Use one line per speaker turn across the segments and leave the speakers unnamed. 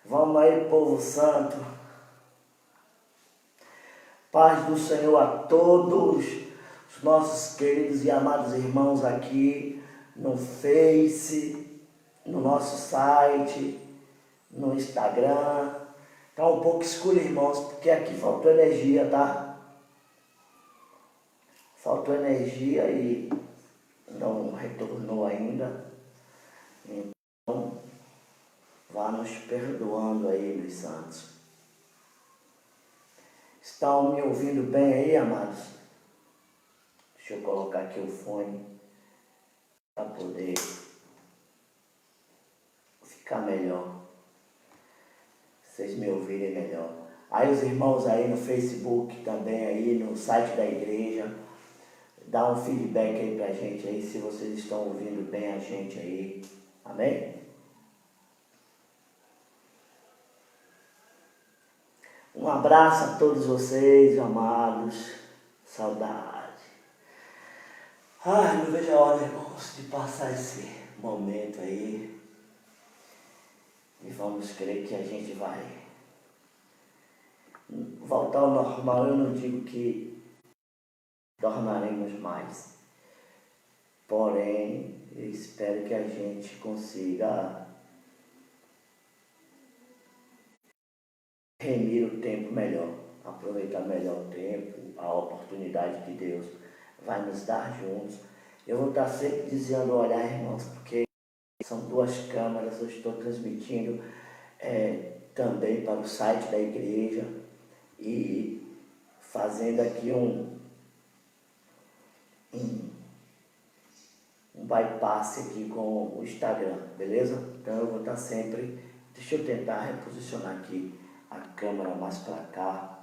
Vamos aí, povo santo. Paz do Senhor a todos os nossos queridos e amados irmãos aqui no Face, no nosso site, no Instagram. Tá um pouco escuro, irmãos, porque aqui faltou energia, tá? Faltou energia e não retornou ainda. Então, vá nos perdoando aí, meus santos. Estão me ouvindo bem aí, amados? Deixa eu colocar aqui o fone para poder ficar melhor. Vocês me ouvirem melhor. Aí os irmãos aí no Facebook também, aí no site da igreja, dá um feedback aí pra gente aí, se vocês estão ouvindo bem a gente aí. Amém? Um abraço a todos vocês, amados. Saudade. Ai, não vejo a hora, irmãos, de passar esse momento aí. E vamos crer que a gente vai voltar ao normal. Eu não digo que tornaremos mais. Porém, eu espero que a gente consiga remir o tempo melhor, aproveitar melhor o tempo, a oportunidade que Deus vai nos dar juntos. Eu vou estar sempre dizendo, olhar, irmãos, porque são duas câmeras, eu estou transmitindo também para o site da igreja e fazendo aqui um bypass aqui com o Instagram, beleza? Então eu vou estar sempre, deixa eu tentar reposicionar aqui a câmera mais para cá,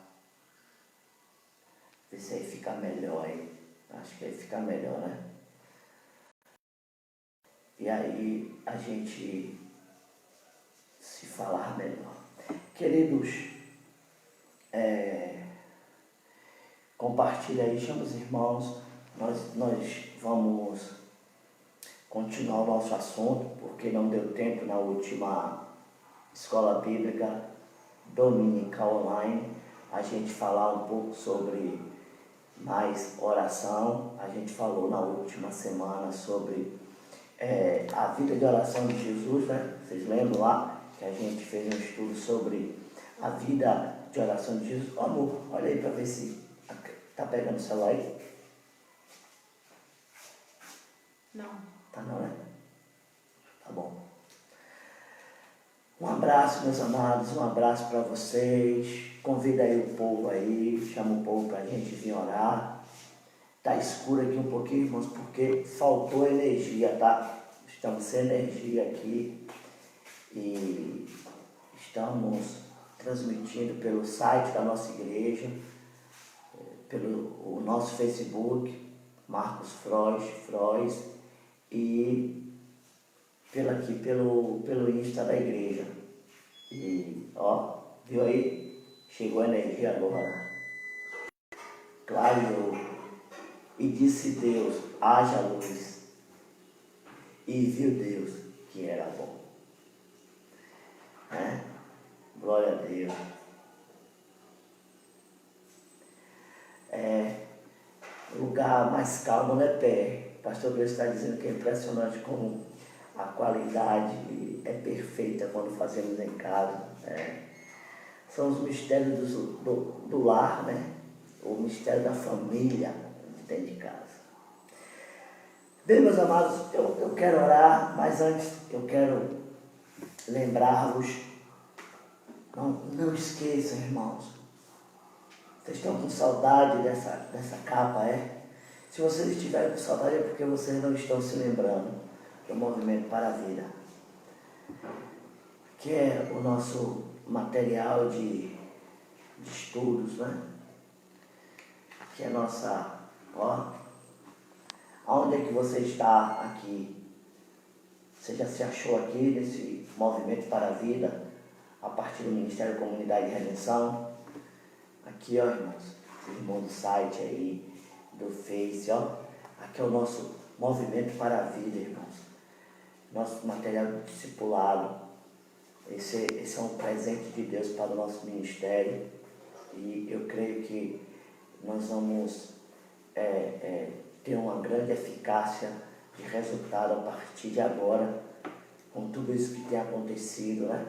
ver se aí fica melhor aí, acho que aí fica melhor, né? E aí a gente se falar melhor. Queridos, compartilha aí, chama os irmãos, nós vamos continuar o nosso assunto, porque não deu tempo na última escola bíblica dominical online, a gente falar um pouco sobre mais oração. A gente falou na última semana sobre a vida de oração de Jesus, né? Vocês lembram lá que a gente fez um estudo sobre a vida de oração de Jesus? Oh, amor, olha aí para ver se tá pegando o celular aí.
Não.
Tá não, né? Tá bom. Um abraço, meus amados, um abraço para vocês. Convida aí o povo aí, chama o povo para a gente vir orar. Tá escuro aqui um pouquinho, irmãos, porque faltou energia, tá? Estamos sem energia aqui e estamos transmitindo pelo site da nossa igreja, pelo o nosso Facebook, Marcos Frois, e pelo Insta da igreja. E ó, viu aí? Chegou a energia agora. Clareou. E disse Deus, haja luz. E viu Deus que era bom. Glória a Deus. Lugar mais calmo não é pé. O pastor Deus está dizendo que é impressionante como a qualidade é perfeita quando fazemos em casa. São os mistérios do lar, né? O mistério da família dentro de casa. Bem, meus amados, eu quero orar, mas antes eu quero lembrar-vos, não esqueçam, irmãos, vocês estão com saudade dessa capa, Se vocês estiverem com saudade é porque vocês não estão se lembrando do Movimento para a Vida, que é o nosso material de estudos, né? Que é nossa, aonde é que você está aqui? Você já se achou aqui nesse Movimento para a Vida, a partir do Ministério Comunidade de Redenção? Aqui, ó, irmãos, os irmãos do site aí, do Face, ó. Aqui é o nosso Movimento para a Vida, irmãos. Nosso material discipulado. Esse é um presente de Deus para o nosso ministério e eu creio que nós vamos ter uma grande eficácia de resultado a partir de agora, com tudo isso que tem acontecido, né?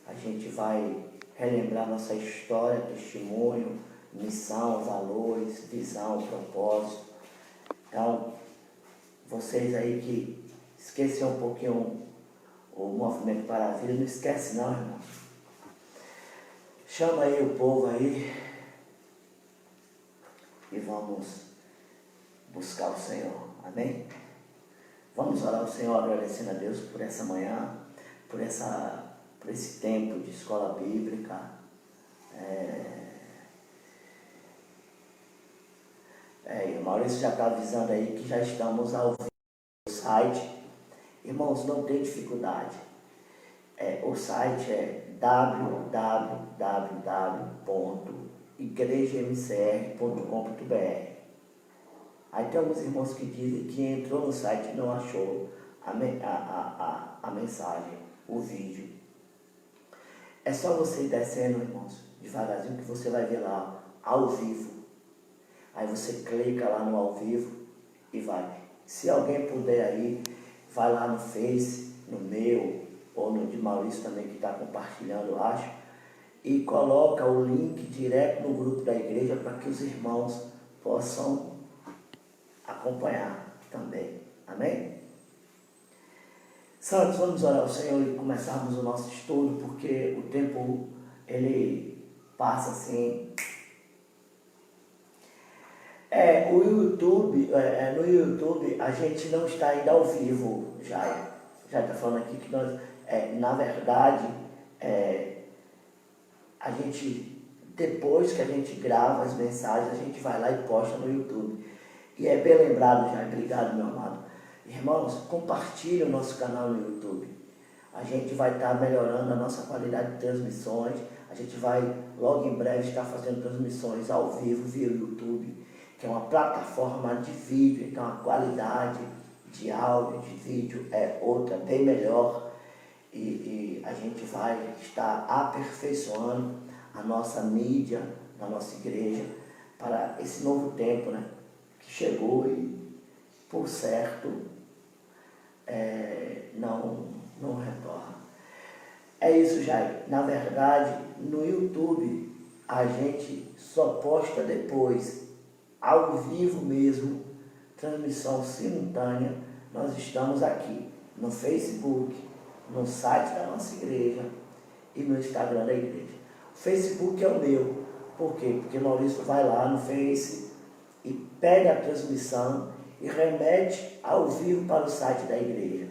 A gente vai relembrar nossa história, testemunho, missão, valores, visão, propósito. Então, vocês aí que esqueceram um pouquinho o movimento para a vida, não esquece não, irmão. Chama aí o povo aí e vamos buscar o Senhor. Amém? Vamos orar ao Senhor agradecendo a Deus por essa manhã, por esse tempo de escola bíblica. O Maurício já está avisando aí que já estamos ao vivo no site. Irmãos, não tem dificuldade. O site é www.igrejamcr.com.br. Aí tem alguns irmãos que dizem que entrou no site e não achou a mensagem, o vídeo. É só você ir descendo, irmãos, devagarzinho, que você vai ver lá, ao vivo. Aí você clica lá no ao vivo e vai. Se alguém puder aí, vai lá no Face, no meu, ou no de Maurício também, que está compartilhando, eu acho, e coloca o link direto no grupo da igreja para que os irmãos possam acompanhar também. Amém? Santos, vamos orar ao Senhor e começarmos o nosso estudo, porque o tempo, ele passa assim. No YouTube a gente não está ainda ao vivo, já está falando aqui que nós, na verdade, a gente, depois que a gente grava as mensagens, a gente vai lá e posta no YouTube. E é bem lembrado, já, obrigado, meu amado. Irmãos, compartilhe o nosso canal no YouTube. A gente vai estar melhorando a nossa qualidade de transmissões. A gente vai, logo em breve, estar fazendo transmissões ao vivo via YouTube, que é uma plataforma de vídeo, então a qualidade de áudio, de vídeo é outra, bem melhor. E a gente vai estar aperfeiçoando a nossa mídia, na nossa igreja, para esse novo tempo, né, que chegou e, por certo, não retorna. É isso, Jair. Na verdade, no YouTube, a gente só posta depois, ao vivo mesmo, transmissão simultânea. Nós estamos aqui no Facebook, no site da nossa igreja e no Instagram da igreja. O Facebook é o meu. Por quê? Porque Maurício vai lá no Face e pega a transmissão e remete ao vivo para o site da igreja.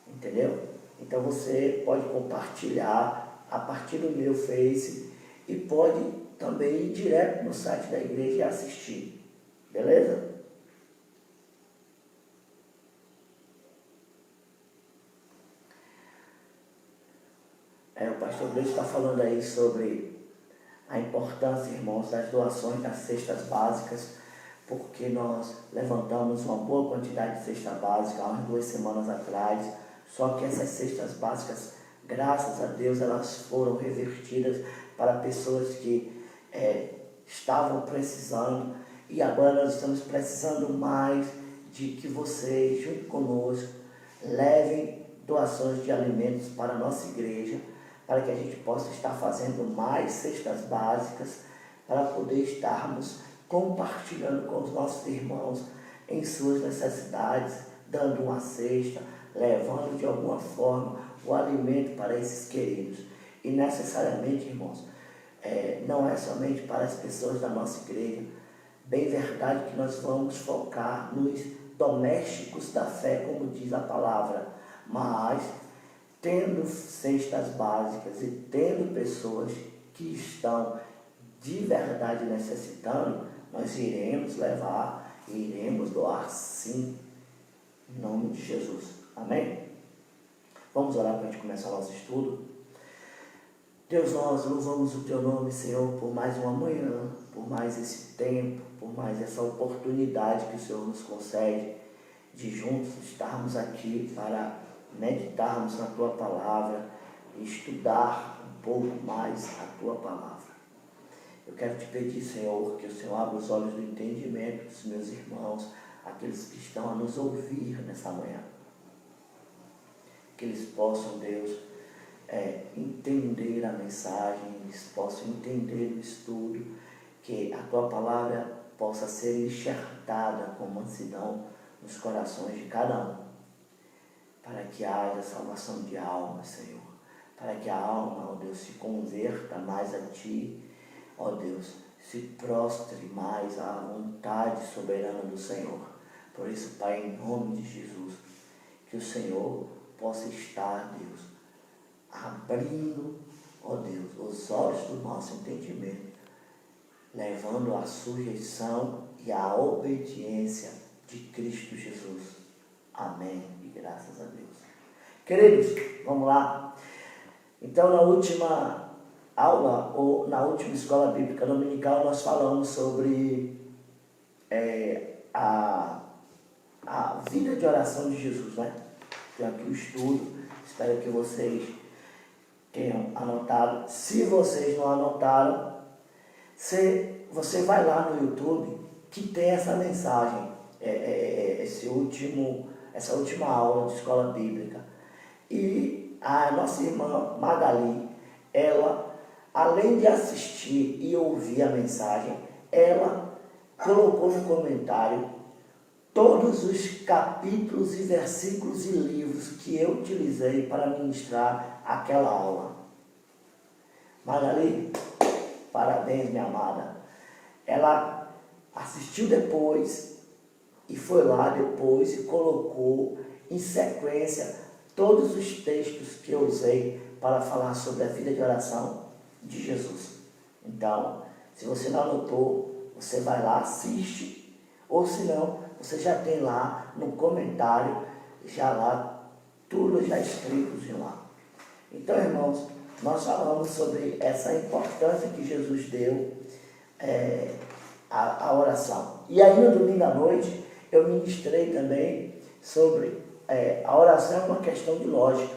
Entendeu? Então você pode compartilhar a partir do meu Face e pode também ir direto no site da igreja e assistir. Beleza? O pastor Gleison está falando aí sobre a importância, irmãos, das doações das cestas básicas, porque nós levantamos uma boa quantidade de cesta básica há umas 2 semanas atrás, só que essas cestas básicas, graças a Deus, elas foram revertidas para pessoas que estavam precisando, e agora nós estamos precisando mais de que vocês, junto conosco, levem doações de alimentos para a nossa igreja, para que a gente possa estar fazendo mais cestas básicas, para poder estarmos compartilhando com os nossos irmãos em suas necessidades, dando uma cesta, levando de alguma forma o alimento para esses queridos. E necessariamente, irmãos, não é somente para as pessoas da nossa igreja, bem verdade que nós vamos focar nos domésticos da fé, como diz a palavra, mas tendo cestas básicas e tendo pessoas que estão de verdade necessitando, nós iremos levar e iremos doar sim, em nome de Jesus. Amém? Vamos orar para a gente começar o nosso estudo. Deus, nós louvamos o Teu nome, Senhor, por mais uma manhã, por mais esse tempo, por mais essa oportunidade que o Senhor nos concede de juntos estarmos aqui para meditarmos na Tua palavra, estudar um pouco mais a tua palavra. Eu quero te pedir, Senhor, que o Senhor abra os olhos do entendimento dos meus irmãos, aqueles que estão a nos ouvir nessa manhã. Que eles possam, Deus, entender a mensagem, eles possam entender o estudo, que a tua palavra possa ser enxertada com mansidão nos corações de cada um, para que haja salvação de alma, Senhor, para que a alma, ó Deus, se converta mais a Ti, ó Deus, se prostre mais à vontade soberana do Senhor. Por isso, Pai, em nome de Jesus, que o Senhor possa estar, Deus, abrindo, ó Deus, os olhos do nosso entendimento, levando à sujeição e à obediência de Cristo Jesus. Amém e graças a Deus. Queridos, vamos lá. Então, na última aula, ou na última escola bíblica dominical, nós falamos sobre a vida de oração de Jesus, né? Tem aqui o estudo, espero que vocês tenham anotado. Se vocês não anotaram, você vai lá no YouTube, que tem essa mensagem, essa última aula de escola bíblica. E a nossa irmã Magali, ela, além de assistir e ouvir a mensagem, ela colocou no comentário todos os capítulos e versículos e livros que eu utilizei para ministrar aquela aula. Magali, parabéns, minha amada. Ela assistiu depois e foi lá depois e colocou em sequência todos os textos que eu usei para falar sobre a vida de oração de Jesus. Então, se você não anotou, você vai lá, assiste, ou se não, você já tem lá no comentário, já lá, tudo já escrito de lá. Então, irmãos, nós falamos sobre essa importância que Jesus deu à oração. E aí, no domingo à noite, eu ministrei também sobre a oração é uma questão de lógica.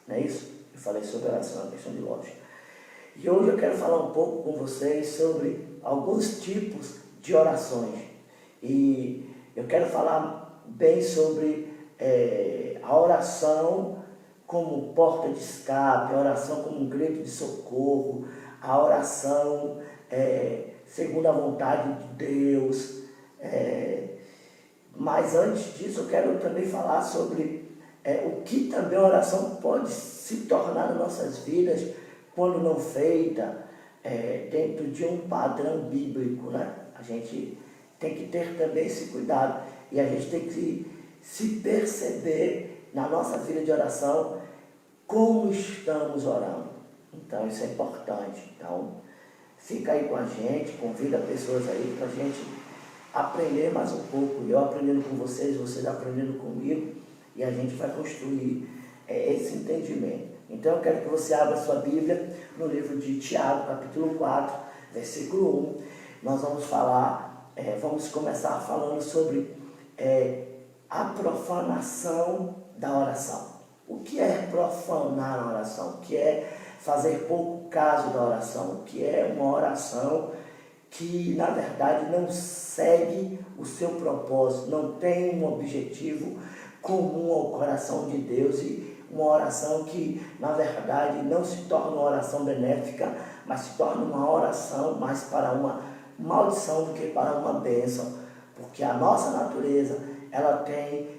Não é isso? Eu falei sobre a oração, é uma questão de lógica. E hoje eu quero falar um pouco com vocês sobre alguns tipos de orações. E eu quero falar bem sobre a oração como porta de escape, a oração como um grito de socorro, a oração segundo a vontade de Deus. Mas antes disso eu quero também falar sobre o que também a oração pode se tornar nas nossas vidas quando não feita dentro de um padrão bíblico, né? A gente tem que ter também esse cuidado e a gente tem que se perceber na nossa vida de oração como estamos orando. Então isso é importante. Então fica aí com a gente, convida pessoas aí para a gente aprender mais um pouco. Eu aprendendo com vocês, vocês aprendendo comigo, e a gente vai construir esse entendimento. Então eu quero que você abra sua Bíblia no livro de Tiago, capítulo 4, versículo 1. Nós vamos falar, vamos começar falando sobre a profanação da oração. O que é profanar a oração? O que é fazer pouco caso da oração? O que é uma oração que, na verdade, não segue o seu propósito, não tem um objetivo comum ao coração de Deus, e uma oração que, na verdade, não se torna uma oração benéfica, mas se torna uma oração mais para uma maldição do que para uma bênção, porque a nossa natureza, ela tem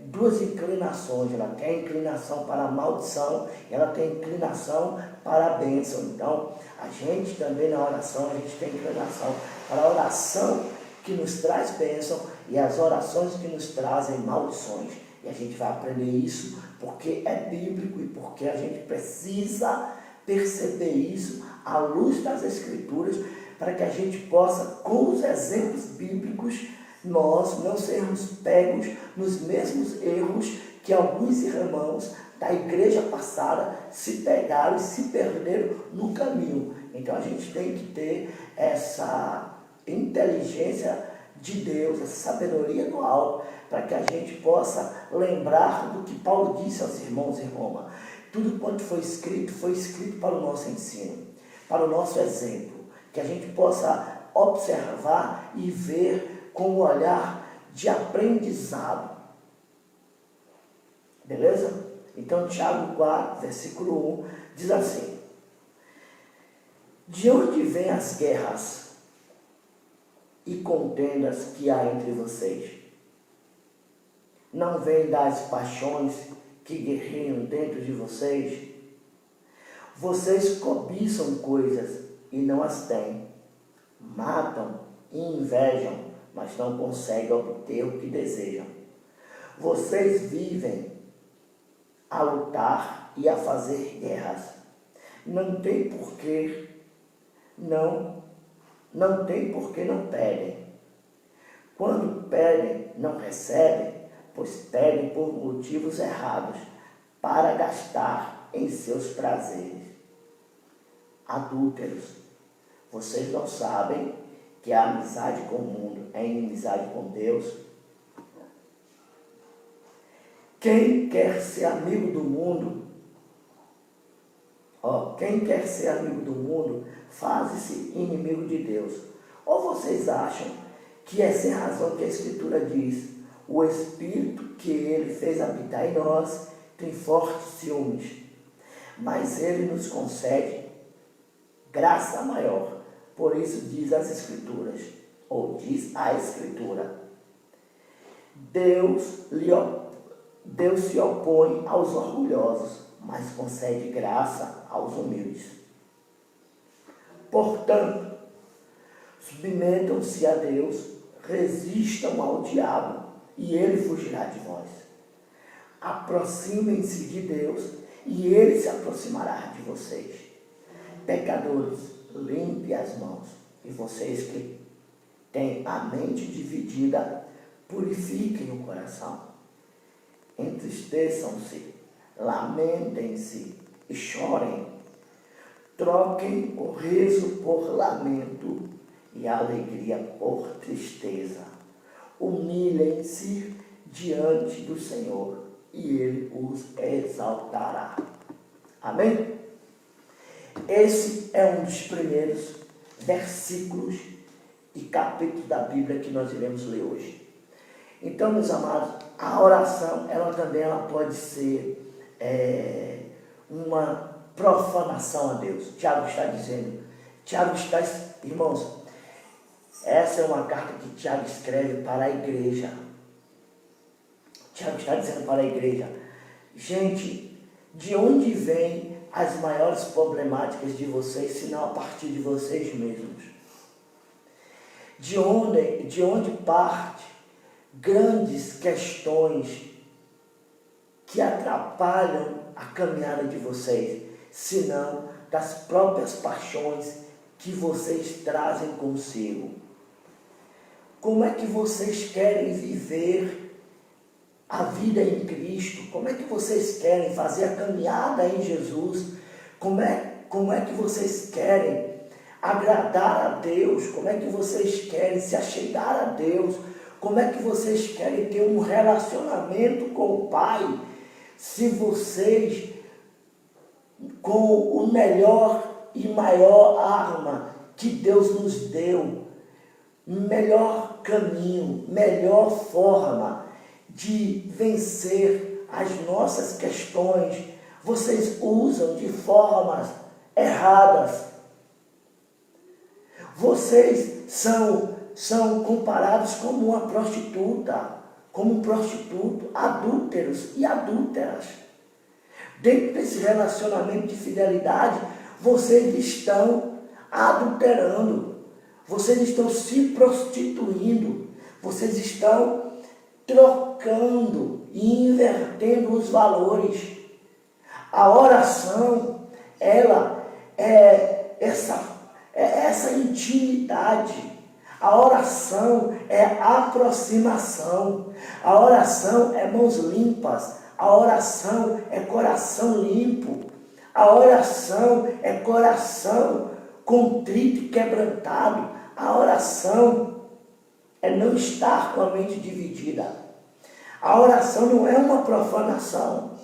duas inclinações. Ela tem a inclinação para a maldição, ela tem a inclinação para a bênção. Então, a gente também na oração, a gente tem inclinação para a oração que nos traz bênção e as orações que nos trazem maldições. E a gente vai aprender isso porque é bíblico e porque a gente precisa perceber isso à luz das Escrituras, para que a gente possa, com os exemplos bíblicos, nós não sermos pegos nos mesmos erros que alguns irmãos da igreja passada se pegaram e se perderam no caminho. Então a gente tem que ter essa inteligência de Deus, essa sabedoria do alto, para que a gente possa lembrar do que Paulo disse aos irmãos e irmãs, Tudo quanto foi escrito para o nosso ensino, para o nosso exemplo, que a gente possa observar e ver com o olhar de aprendizado. Beleza? Então, Tiago 4, versículo 1, diz assim: de onde vêm as guerras e contendas que há entre vocês? Não vêm das paixões que guerreiam dentro de vocês? Vocês cobiçam coisas e não as têm, matam e invejam, mas não conseguem obter o que desejam. Vocês vivem a lutar e a fazer guerras. Não tem porquê não pedem. Quando pedem, não recebem, pois pedem por motivos errados, para gastar em seus prazeres. Adúlteros, vocês não sabem que a amizade com o mundo é inimizade com Deus? Quem quer ser amigo do mundo, faz-se inimigo de Deus. Ou vocês acham que é sem razão que a Escritura diz: o Espírito que Ele fez habitar em nós tem fortes ciúmes, mas Ele nos concede graça maior. Por isso diz as Escrituras, ou diz a Escritura: Deus se opõe aos orgulhosos, mas concede graça aos humildes. Portanto, submetam-se a Deus, resistam ao diabo, e ele fugirá de vós. Aproximem-se de Deus, e ele se aproximará de vocês. Pecadores, limpem as mãos, e vocês que têm a mente dividida, purifiquem o coração. Entristeçam-se, lamentem-se e chorem. Troquem o riso por lamento e a alegria por tristeza. Humilhem-se diante do Senhor e Ele os exaltará. Amém? Esse é um dos primeiros versículos e capítulos da Bíblia que nós iremos ler hoje. Então, meus amados, a oração, ela também pode ser uma profanação a Deus. Tiago está dizendo, irmãos, essa é uma carta que Tiago escreve para a igreja. Tiago está dizendo para a igreja: gente, de onde vêm as maiores problemáticas de vocês, se não a partir de vocês mesmos? De onde parte grandes questões que atrapalham a caminhada de vocês, senão das próprias paixões que vocês trazem consigo? Como é que vocês querem viver a vida em Cristo? Como é que vocês querem fazer a caminhada em Jesus? Como é que vocês querem agradar a Deus? Como é que vocês querem se achegar a Deus? Como é que vocês querem ter um relacionamento com o Pai, se vocês, com o melhor e maior arma que Deus nos deu, melhor caminho, melhor forma de vencer as nossas questões, vocês usam de formas erradas? Vocês são comparados como uma prostituta, como um prostituto, adúlteros e adúlteras. Dentro desse relacionamento de fidelidade, vocês estão adulterando, vocês estão se prostituindo, vocês estão trocando e invertendo os valores. A oração, ela é essa intimidade. A oração é aproximação. A oração é mãos limpas. A oração é coração limpo. A oração é coração contrito e quebrantado. A oração é não estar com a mente dividida. A oração não é uma profanação.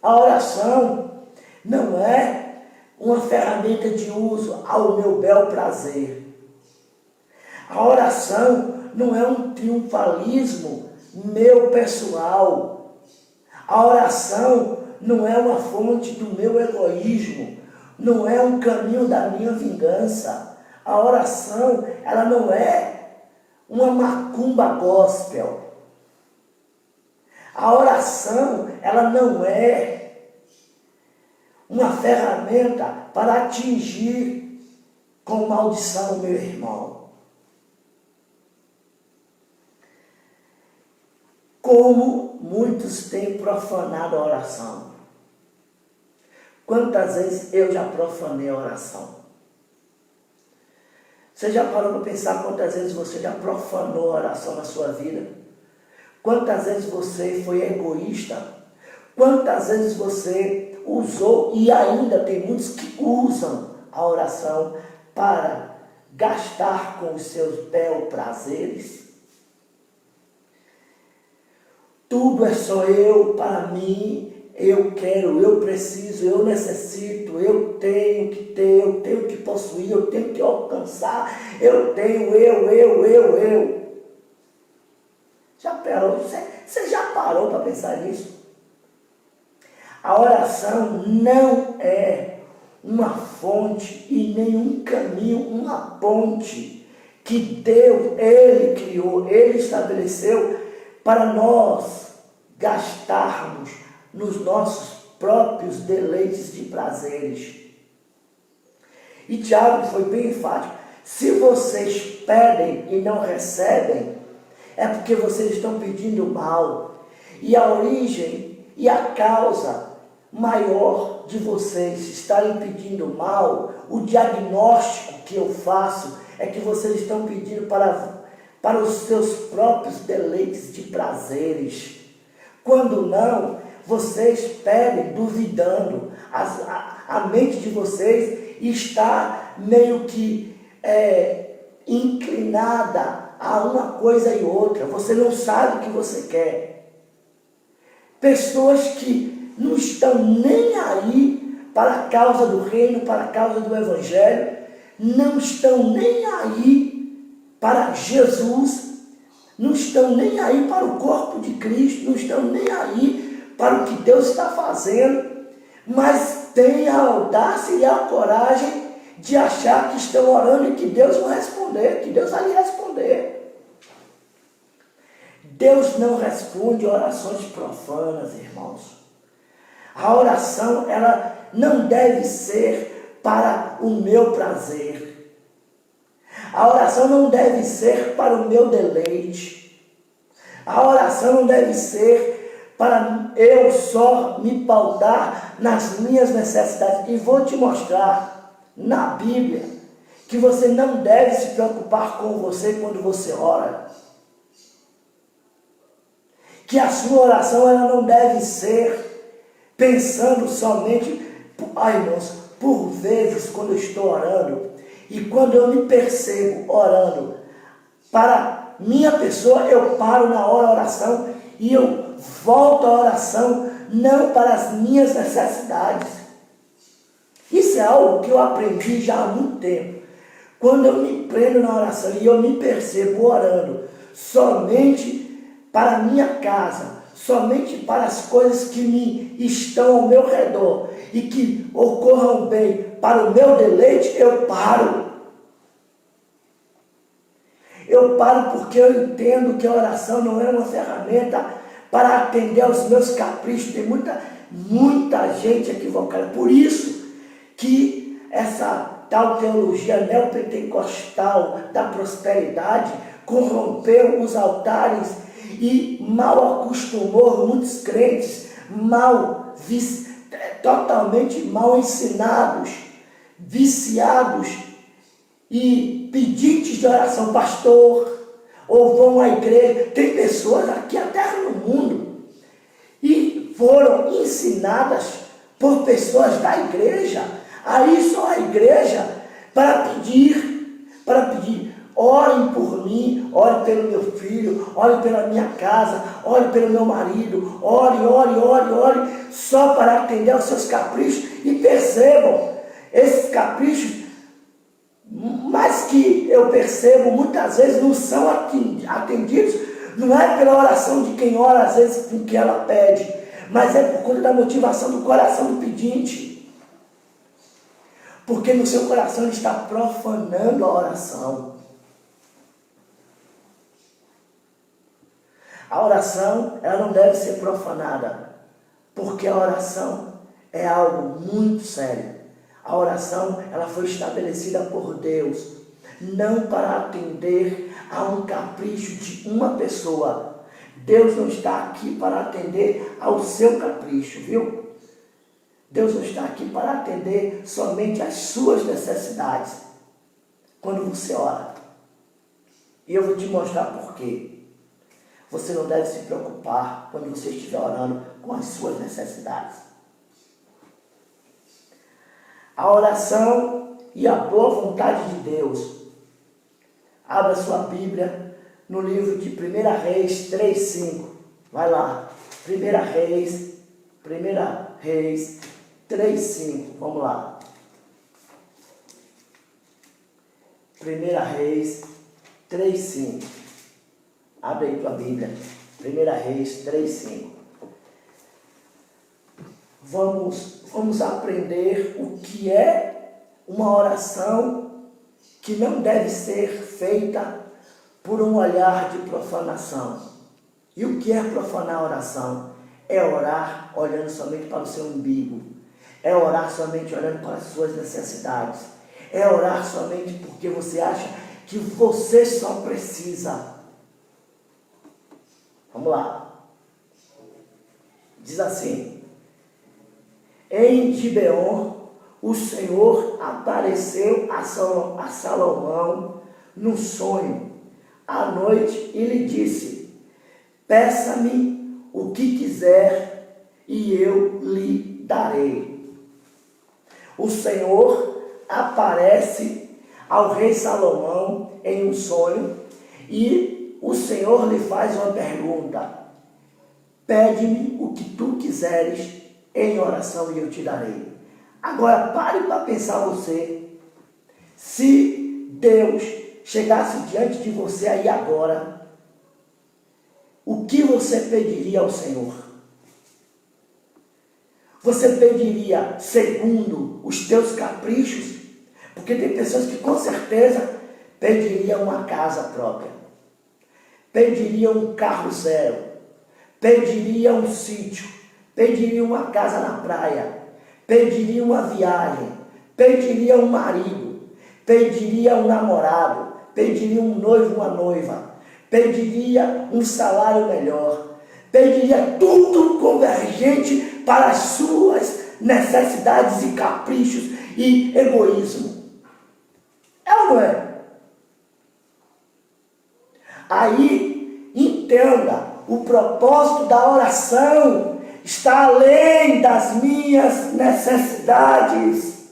A oração não é uma ferramenta de uso ao meu bel prazer. A oração não é um triunfalismo meu pessoal. A oração não é uma fonte do meu egoísmo. Não é um caminho da minha vingança. A oração, ela não é uma macumba gospel. A oração, ela não é uma ferramenta para atingir com maldição o meu irmão. Como muitos têm profanado a oração. Quantas vezes eu já profanei a oração? Você já parou para pensar quantas vezes você já profanou a oração na sua vida? Quantas vezes você foi egoísta? Quantas vezes você usou, e ainda tem muitos que usam a oração para gastar com os seus bel prazeres? Tudo é só eu, para mim, eu quero, eu preciso, eu necessito, eu tenho que ter, eu tenho que possuir, eu tenho que alcançar, eu tenho, eu. Você já parou para pensar nisso? A oração não é uma fonte e nenhum caminho, uma ponte que Deus, Ele criou, Ele estabeleceu para nós gastarmos nos nossos próprios deleites de prazeres. E Tiago foi bem enfático. Se vocês pedem e não recebem, é porque vocês estão pedindo mal. E a origem e a causa maior de vocês estarem pedindo mal, o diagnóstico que eu faço é que vocês estão pedindo para os seus próprios deleites de prazeres. Quando não, vocês pedem duvidando. A mente de vocês está meio que inclinada a uma coisa e outra. Você não sabe o que você quer. Pessoas que não estão nem aí para a causa do reino, para a causa do evangelho, não estão nem aí para Jesus, não estão nem aí para o corpo de Cristo, não estão nem aí para o que Deus está fazendo, mas têm a audácia e a coragem de achar que estão orando e que Deus vai responder, que Deus vai lhe responder. Deus não responde orações profanas, irmãos. A oração, ela não deve ser para o meu prazer. A oração não deve ser para o meu deleite. A oração não deve ser para eu só me pautar nas minhas necessidades. E vou te mostrar na Bíblia que você não deve se preocupar com você quando você ora. Que a sua oração ela não deve ser pensando somente, irmãos, por vezes quando eu estou orando, e quando eu me percebo orando para minha pessoa, eu paro na hora da oração e eu volto à oração não para as minhas necessidades. Isso é algo que eu aprendi já há muito tempo. Quando eu me prendo na oração e eu me percebo orando somente para a minha casa, somente para as coisas que me estão ao meu redor e que ocorram bem para o meu deleite, eu paro. Eu paro porque eu entendo que a oração não é uma ferramenta para atender aos meus caprichos. Tem muita gente equivocada. Por isso que essa tal teologia neopentecostal da prosperidade corrompeu os altares e mal acostumou muitos crentes totalmente mal ensinados, viciados e pedintes de oração, pastor, ou vão à igreja. Tem pessoas aqui até no mundo e foram ensinadas por pessoas da igreja a ir só à igreja para pedir, Orem por mim, orem pelo meu filho, orem pela minha casa, orem pelo meu marido, orem, só para atender aos seus caprichos. E percebam, esses caprichos, mas que eu percebo muitas vezes não são atendidos, não é pela oração de quem ora, às vezes com o que ela pede, mas é por conta da motivação do coração do pedinte. Porque no seu coração ele está profanando a oração. A oração, ela não deve ser profanada, porque a oração é algo muito sério. A oração, ela foi estabelecida por Deus, não para atender a um capricho de uma pessoa. Deus não está aqui para atender ao seu capricho, viu? Deus não está aqui para atender somente às suas necessidades. Quando você ora. E eu vou te mostrar por quê. Você não deve se preocupar quando você estiver orando com as suas necessidades. A oração e a boa vontade de Deus. Abra sua Bíblia no livro de 1 Reis 3:5. Vai lá. 1 Reis 3:5. Vamos lá. 1 Reis 3:5. Abre aí tua Bíblia. 1 Reis 3:5. Vamos aprender o que é uma oração que não deve ser feita por um olhar de profanação. E o que é profanar a oração? É orar olhando somente para o seu umbigo. É orar somente olhando para as suas necessidades. É orar somente porque você acha que você só precisa. Vamos lá. Diz assim: em Gibeon, o Senhor apareceu a Salomão num sonho à noite e lhe disse: peça-me o que quiser e eu lhe darei. O Senhor aparece ao rei Salomão em um sonho e o Senhor lhe faz uma pergunta: pede-me o que tu quiseres em oração e eu te darei. Agora pare para pensar você. Se Deus chegasse diante de você aí agora, o que você pediria ao Senhor? Você pediria segundo os teus caprichos? Porque tem pessoas que com certeza pediriam uma casa própria, pediriam um carro zero, pediriam um sítio, pediriam uma casa na praia, pediriam uma viagem, pediriam um marido, pediria um namorado, pediria um noivo, uma noiva, pediria um salário melhor, pediria tudo convergente para as suas necessidades e caprichos e egoísmo. É ou não é? Aí, entenda, o propósito da oração está além das minhas necessidades.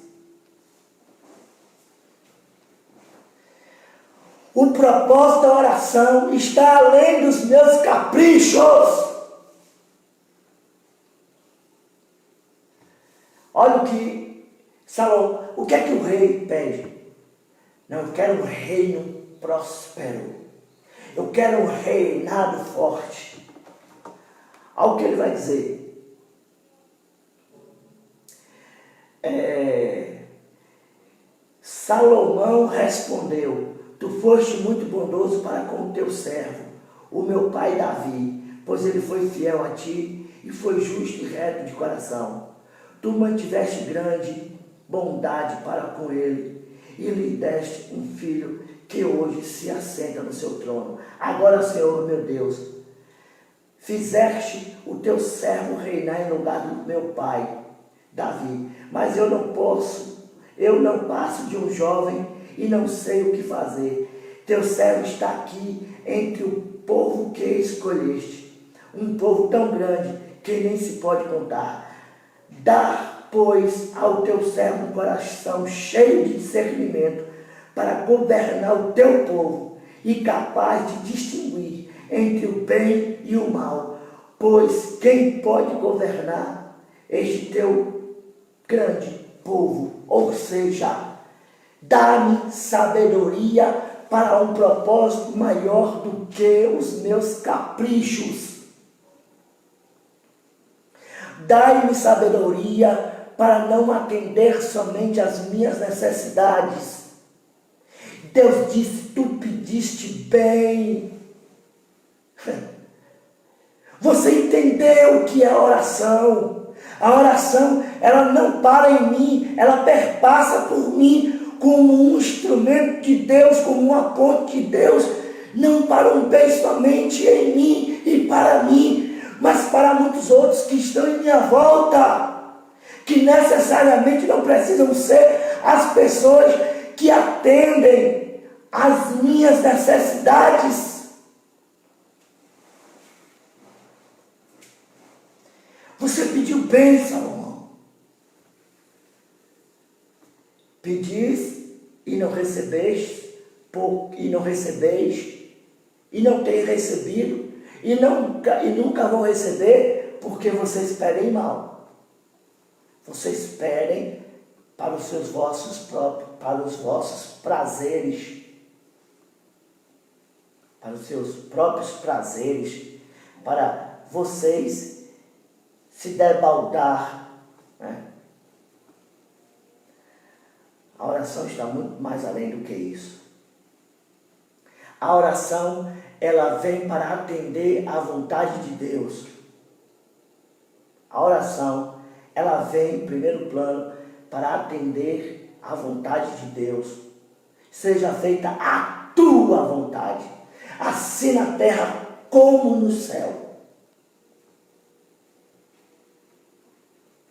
O propósito da oração está além dos meus caprichos. Olha o que Salomão, o que é que o rei pede? Não, eu quero um reino próspero. Eu quero um reinado forte. Olha o que ele vai dizer. Salomão respondeu: tu foste muito bondoso para com o teu servo, o meu pai Davi, pois ele foi fiel a ti e foi justo e reto de coração. Tu mantiveste grande bondade para com ele e lhe deste um filho que hoje se assenta no seu trono. Agora, Senhor meu Deus, fizeste o teu servo reinar em lugar do meu pai Davi, mas eu não passo de um jovem e não sei o que fazer. Teu servo está aqui entre o povo que escolheste, um povo tão grande que nem se pode contar. Dá, pois, ao teu servo um coração cheio de discernimento, para governar o teu povo e capaz de distinguir entre o bem e o mal. Pois quem pode governar este teu grande povo? Ou seja, dá-me sabedoria para um propósito maior do que os meus caprichos. Dai-me sabedoria para não atender somente às minhas necessidades. Deus disse, tu pediste bem. Você entendeu o que é oração? A oração, ela não para em mim, ela perpassa por mim como um instrumento de Deus, como uma ponte de Deus, não para um bem somente em mim e para mim, mas para muitos outros que estão em minha volta, que necessariamente não precisam ser as pessoas que atendem às minhas necessidades. Você pediu bem, Salomão. Pedis e não recebeste, e não teis recebido, e nunca vão receber, porque vocês pedem mal. Vocês pedem para os vossos prazeres, para os seus próprios prazeres, para vocês se debaldar, né? A oração está muito mais além do que isso. A oração, ela vem para atender à vontade de Deus. A oração, ela vem em primeiro plano para atender à vontade de Deus. Seja feita a tua vontade, assim na terra como no céu.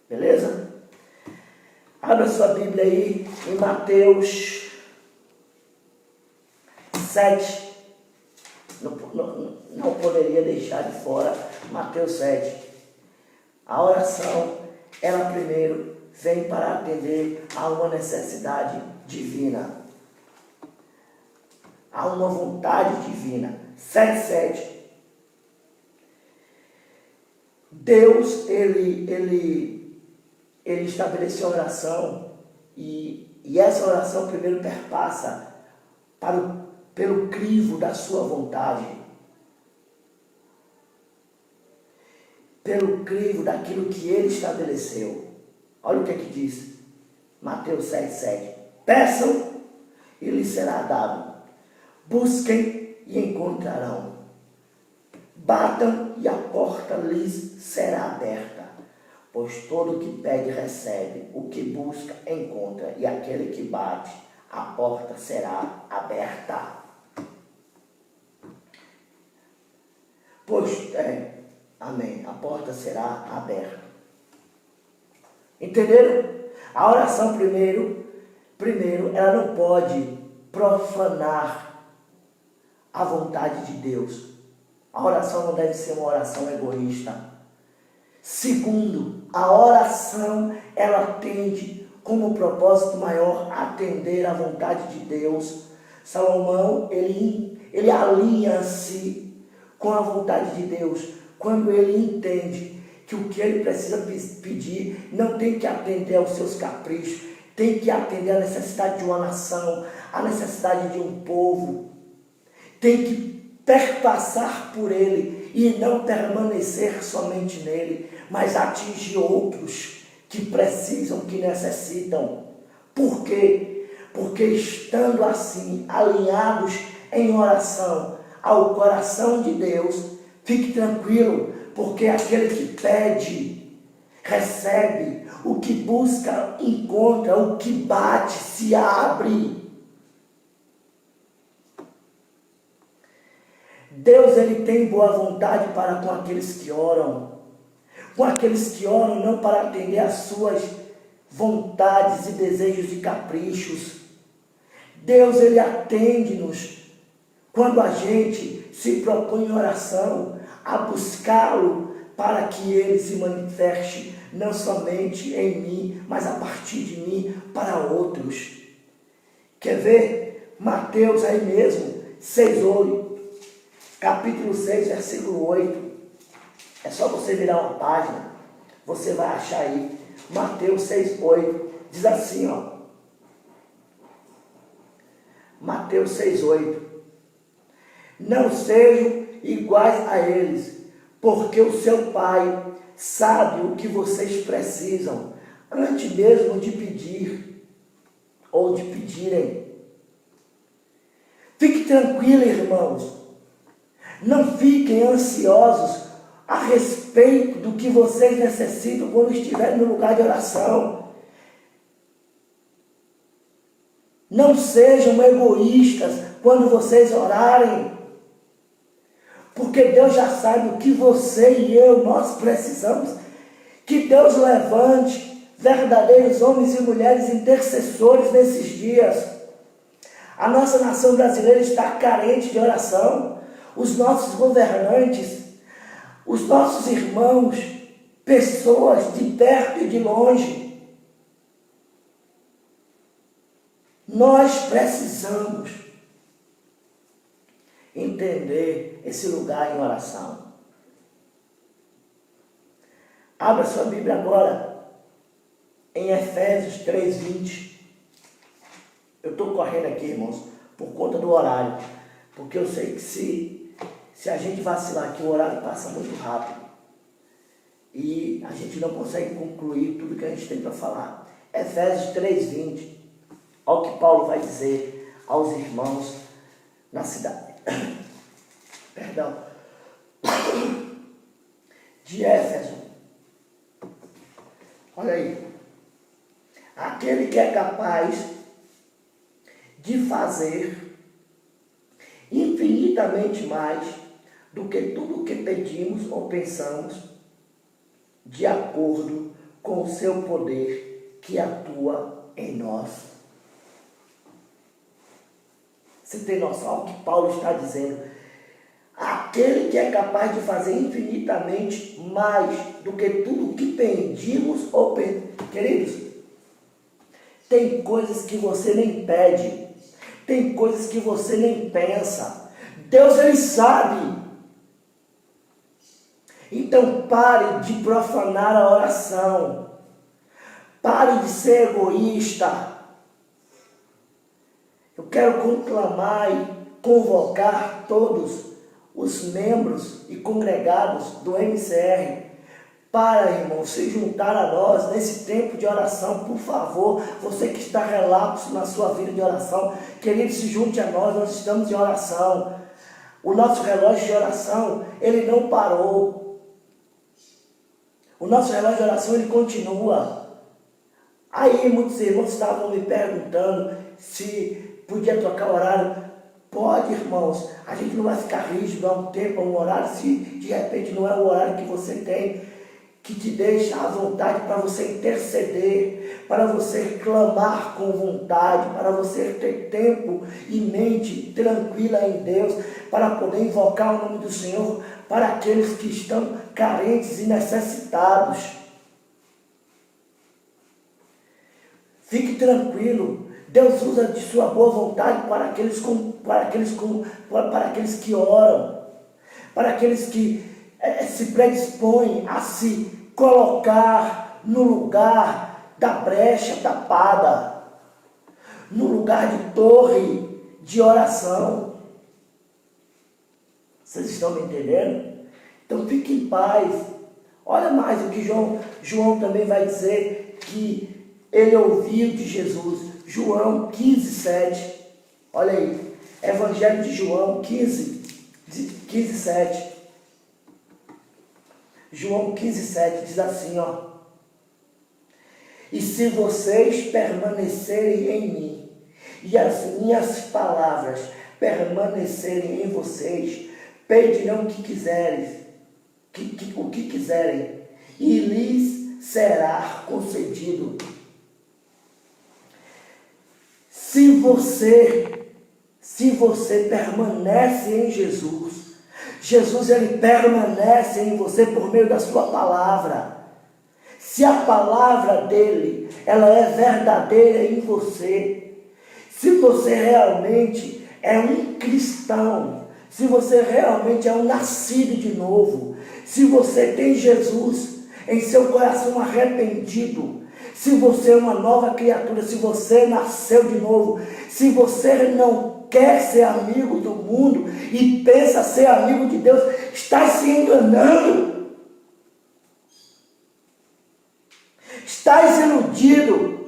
Beleza? Abra sua Bíblia aí em Mateus 7. Não poderia deixar de fora Mateus 7. A oração, ela primeiro vem para atender a uma necessidade divina, a uma vontade divina. 7:7. Deus, ele estabeleceu a oração e essa oração primeiro perpassa pelo crivo da sua vontade, pelo crivo daquilo que ele estabeleceu. Olha o que diz Mateus 7:7. Peçam e lhes será dado, busquem e encontrarão, batam e a porta lhes será aberta. Pois todo o que pede recebe, o que busca encontra, e aquele que bate, a porta será aberta. Amém, a porta será aberta. Entenderam? A oração primeiro, ela não pode profanar a vontade de Deus. A oração não deve ser uma oração egoísta. Segundo, a oração, ela tende como propósito maior atender à vontade de Deus. Salomão, ele alinha-se com a vontade de Deus quando ele entende que o que ele precisa pedir não tem que atender aos seus caprichos, tem que atender à necessidade de uma nação, à necessidade de um povo, tem que perpassar por ele e não permanecer somente nele, mas atingir outros que precisam, que necessitam. Por quê? Porque estando assim, alinhados em oração ao coração de Deus, fique tranquilo, porque aquele que pede, recebe, o que busca, encontra, o que bate, se abre. Deus, ele tem boa vontade para com aqueles que oram. Com aqueles que oram não para atender às suas vontades e desejos e caprichos. Deus, ele atende-nos quando a gente se propõe em oração a buscá-lo para que ele se manifeste não somente em mim, mas a partir de mim para outros. Quer ver? Mateus aí mesmo, 6:8, capítulo 6, versículo 8. É só você virar uma página, você vai achar aí. Mateus 6:8, diz assim, ó. Mateus 6:8. Não sejam iguais a eles, porque o seu Pai sabe o que vocês precisam, antes mesmo de pedir ou de pedirem. Fique tranquilo, irmãos. Não fiquem ansiosos a respeito do que vocês necessitam quando estiverem no lugar de oração. Não sejam egoístas quando vocês orarem, porque Deus já sabe o que você e eu, nós precisamos. Que Deus levante verdadeiros homens e mulheres intercessores nesses dias. A nossa nação brasileira está carente de oração. Os nossos governantes, os nossos irmãos, pessoas de perto e de longe. Nós precisamos entender esse lugar em oração. Abra sua Bíblia agora em Efésios 3:20. Eu estou correndo aqui, irmãos, por conta do horário, porque eu sei que se a gente vacilar aqui, o horário passa muito rápido e a gente não consegue concluir tudo que a gente tem para falar. Efésios 3:20, olha o que Paulo vai dizer aos irmãos na cidade, perdão, de Éfeso. Olha aí, aquele que é capaz de fazer infinitamente mais do que tudo o que pedimos ou pensamos, de acordo com o seu poder que atua em nós. Você tem noção do que Paulo está dizendo? Aquele que é capaz de fazer infinitamente mais do que tudo o que pedimos ou pensamos. Queridos, tem coisas que você nem pede, tem coisas que você nem pensa. Deus, Ele sabe. Então pare de profanar a oração. Pare de ser egoísta. Eu quero conclamar e convocar todos os membros e congregados do MCR para, irmão, se juntar a nós nesse tempo de oração. Por favor, você que está relapso na sua vida de oração, querido, se junte a nós, nós estamos em oração. O nosso relógio de oração, ele não parou. O nosso relógio de oração, ele continua. Aí muitos irmãos estavam me perguntando se podia trocar o horário. Pode, irmãos, a gente não vai ficar rígido a um tempo, a um horário, se de repente não é o horário que você tem, que te deixa à vontade para você interceder, para você clamar com vontade, para você ter tempo e mente tranquila em Deus, para poder invocar o nome do Senhor para aqueles que estão carentes e necessitados. Fique tranquilo, Deus usa de sua boa vontade para aqueles que oram, para aqueles que se predispõem a se colocar no lugar da brecha tapada, no lugar de torre de oração. Vocês estão me entendendo? Então fique em paz. Olha mais o que João também vai dizer, que ele ouviu de Jesus. João 15:7. Olha aí, Evangelho de João 15:7. João 15:7 diz assim, ó: e se vocês permanecerem em mim, e as minhas palavras permanecerem em vocês, pedirão o que quiserem, e lhes será concedido. Se você permanece em Jesus, Jesus, ele permanece em você por meio da sua palavra. Se a palavra dele, ela é verdadeira em você, Se você realmente é um cristão, se você realmente é um nascido de novo, se você tem Jesus em seu coração arrependido, se você é uma nova criatura, se você nasceu de novo, se você não quer ser amigo do mundo e pensa ser amigo de Deus, está se enganando. Está iludido,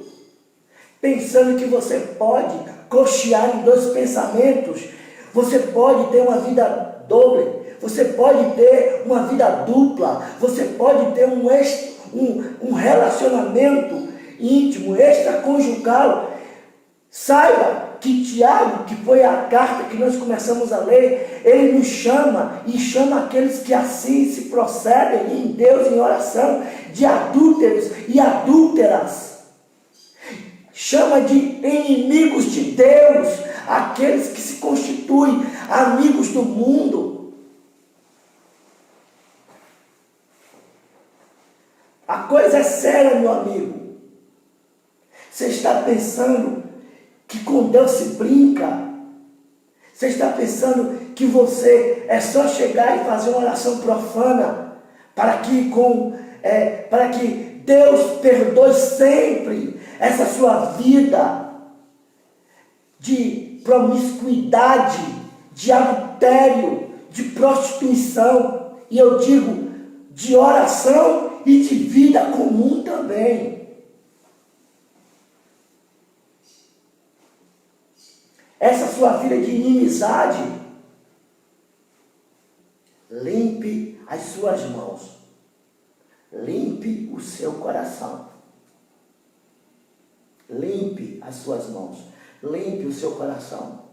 pensando que você pode cochear em dois pensamentos, você pode ter uma vida doble, você pode ter uma vida dupla, você pode ter um relacionamento íntimo, extraconjugal. Saiba que Tiago, que foi a carta que nós começamos a ler, ele nos chama e chama aqueles que assim se procedem em Deus, em oração, de adúlteros e adúlteras. Chama de inimigos de Deus, aqueles que se constituem amigos do mundo. A coisa é séria, meu amigo. Você está pensando que com Deus se brinca? Você está pensando que você é só chegar e fazer uma oração profana para que Deus perdoe sempre essa sua vida de promiscuidade, de adultério, de prostituição, e eu digo de oração e de vida comum também. Essa sua vida de inimizade, limpe as suas mãos, limpe o seu coração. Limpe as suas mãos, limpe o seu coração.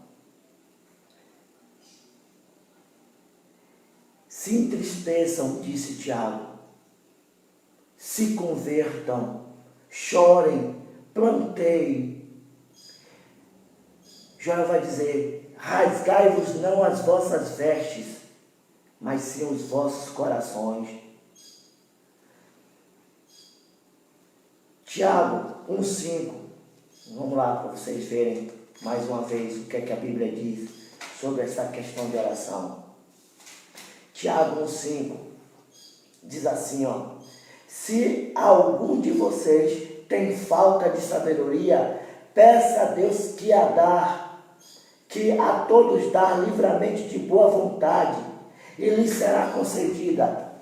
Se entristeçam, disse Tiago, se convertam, chorem, planteiem. Joel vai dizer, rasgai-vos não as vossas vestes, mas sim os vossos corações. Tiago 1,5. Vamos lá para vocês verem mais uma vez o que é que a Bíblia diz sobre essa questão de oração. Tiago 1,5 diz assim, se algum de vocês tem falta de sabedoria, peça a Deus que a todos dá livremente de boa vontade, e lhe será concedida.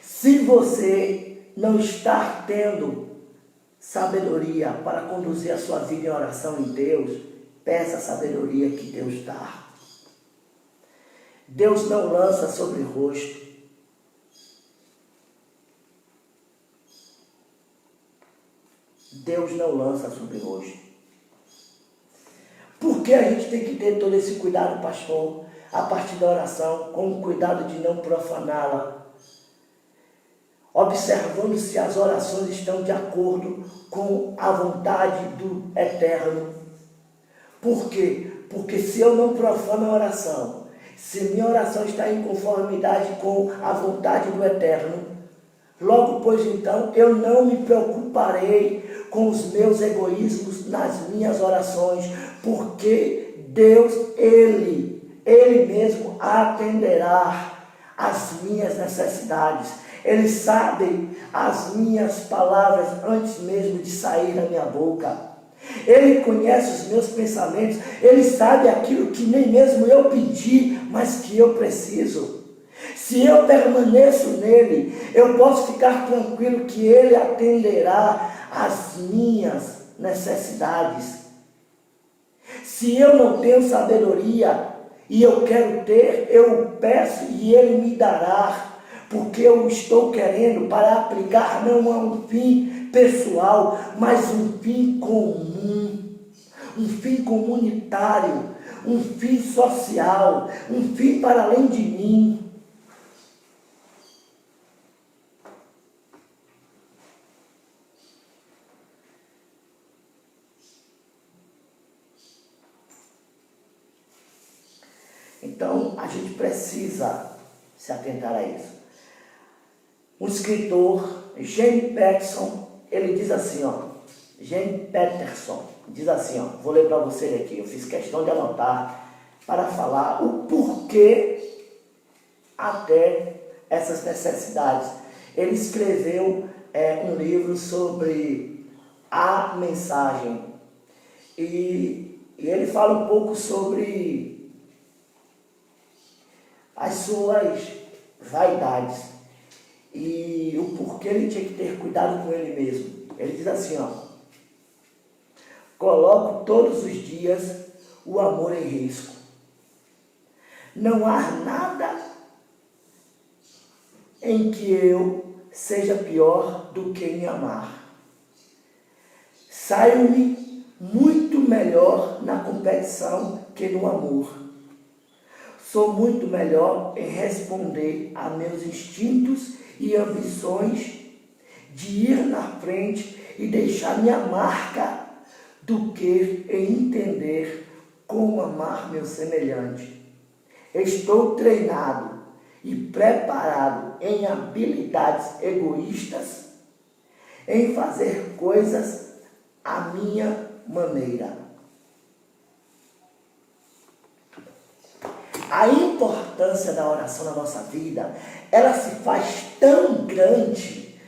Se você não está tendo sabedoria para conduzir a sua vida em oração em Deus, peça a sabedoria que Deus dá. Deus não lança sobre o rosto. Deus não lança sobre o rosto. Por que a gente tem que ter todo esse cuidado, pastor, a partir da oração, com o cuidado de não profaná-la? Observando se as orações estão de acordo com a vontade do Eterno. Por quê? Porque se eu não profano a oração, se minha oração está em conformidade com a vontade do Eterno, logo pois então eu não me preocuparei com os meus egoísmos nas minhas orações, porque Deus, Ele mesmo atenderá às minhas necessidades. Ele sabe as minhas palavras antes mesmo de sair da minha boca. Ele conhece os meus pensamentos. Ele sabe aquilo que nem mesmo eu pedi, mas que eu preciso. Se eu permaneço nele, eu posso ficar tranquilo que Ele atenderá às minhas necessidades. Se eu não tenho sabedoria e eu quero ter, eu peço e Ele me dará. Porque eu estou querendo para aplicar não a um fim pessoal, mas um fim comum, um fim comunitário, um fim social, um fim para além de mim. Então, a gente precisa se atentar a isso. Um escritor, James Peterson, ele diz assim, James Peterson, Diz assim, ó, vou ler para vocês aqui, eu fiz questão de anotar para falar o porquê até essas necessidades. Ele escreveu um livro sobre a mensagem e ele fala um pouco sobre as suas vaidades e o porquê ele tinha que ter cuidado com ele mesmo. Ele diz assim, ó, coloco todos os dias o amor em risco. Não há nada em que eu seja pior do que em amar. Saio-me muito melhor na competição que no amor. Sou muito melhor em responder a meus instintos e ambições de ir na frente e deixar minha marca do que em entender como amar meu semelhante. Estou treinado e preparado em habilidades egoístas, em fazer coisas à minha maneira. A importância da oração na nossa vida, ela se faz tão grande,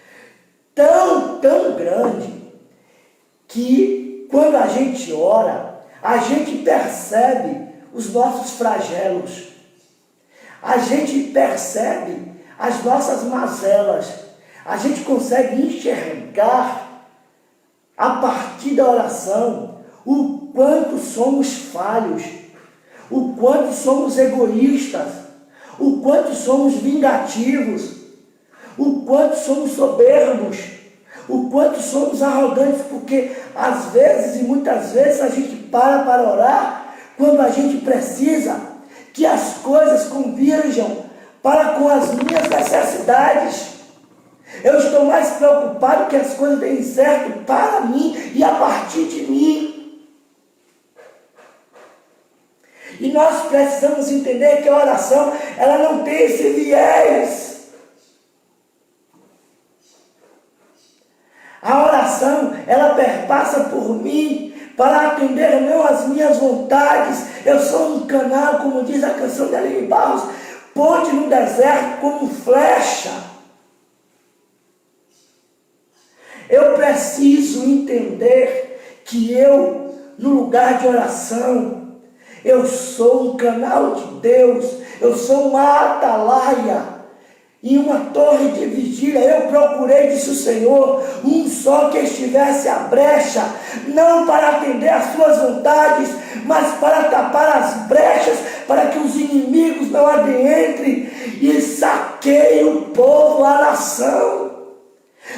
tão grande, que quando a gente ora, a gente percebe os nossos flagelos, a gente percebe as nossas mazelas, a gente consegue enxergar a partir da oração o quanto somos falhos, o quanto somos egoístas, o quanto somos vingativos, o quanto somos soberbos, o quanto somos arrogantes, porque às vezes e muitas vezes a gente para orar quando a gente precisa que as coisas convirjam para com as minhas necessidades. Eu estou mais preocupado que as coisas deem certo para mim e a partir de mim. E nós precisamos entender que a oração, ela não tem esse viés. A oração, ela perpassa por mim para atender não as minhas vontades. Eu sou um canal, como diz a canção de Aline Barros, ponte no deserto como flecha. Eu preciso entender que eu, no lugar de oração, eu sou um canal de Deus, eu sou uma atalaia e uma torre de vigília. Eu procurei, disse o Senhor, um só que estivesse à brecha, não para atender às suas vontades, mas para tapar as brechas, para que os inimigos não adentrem e saqueiem o povo, a nação.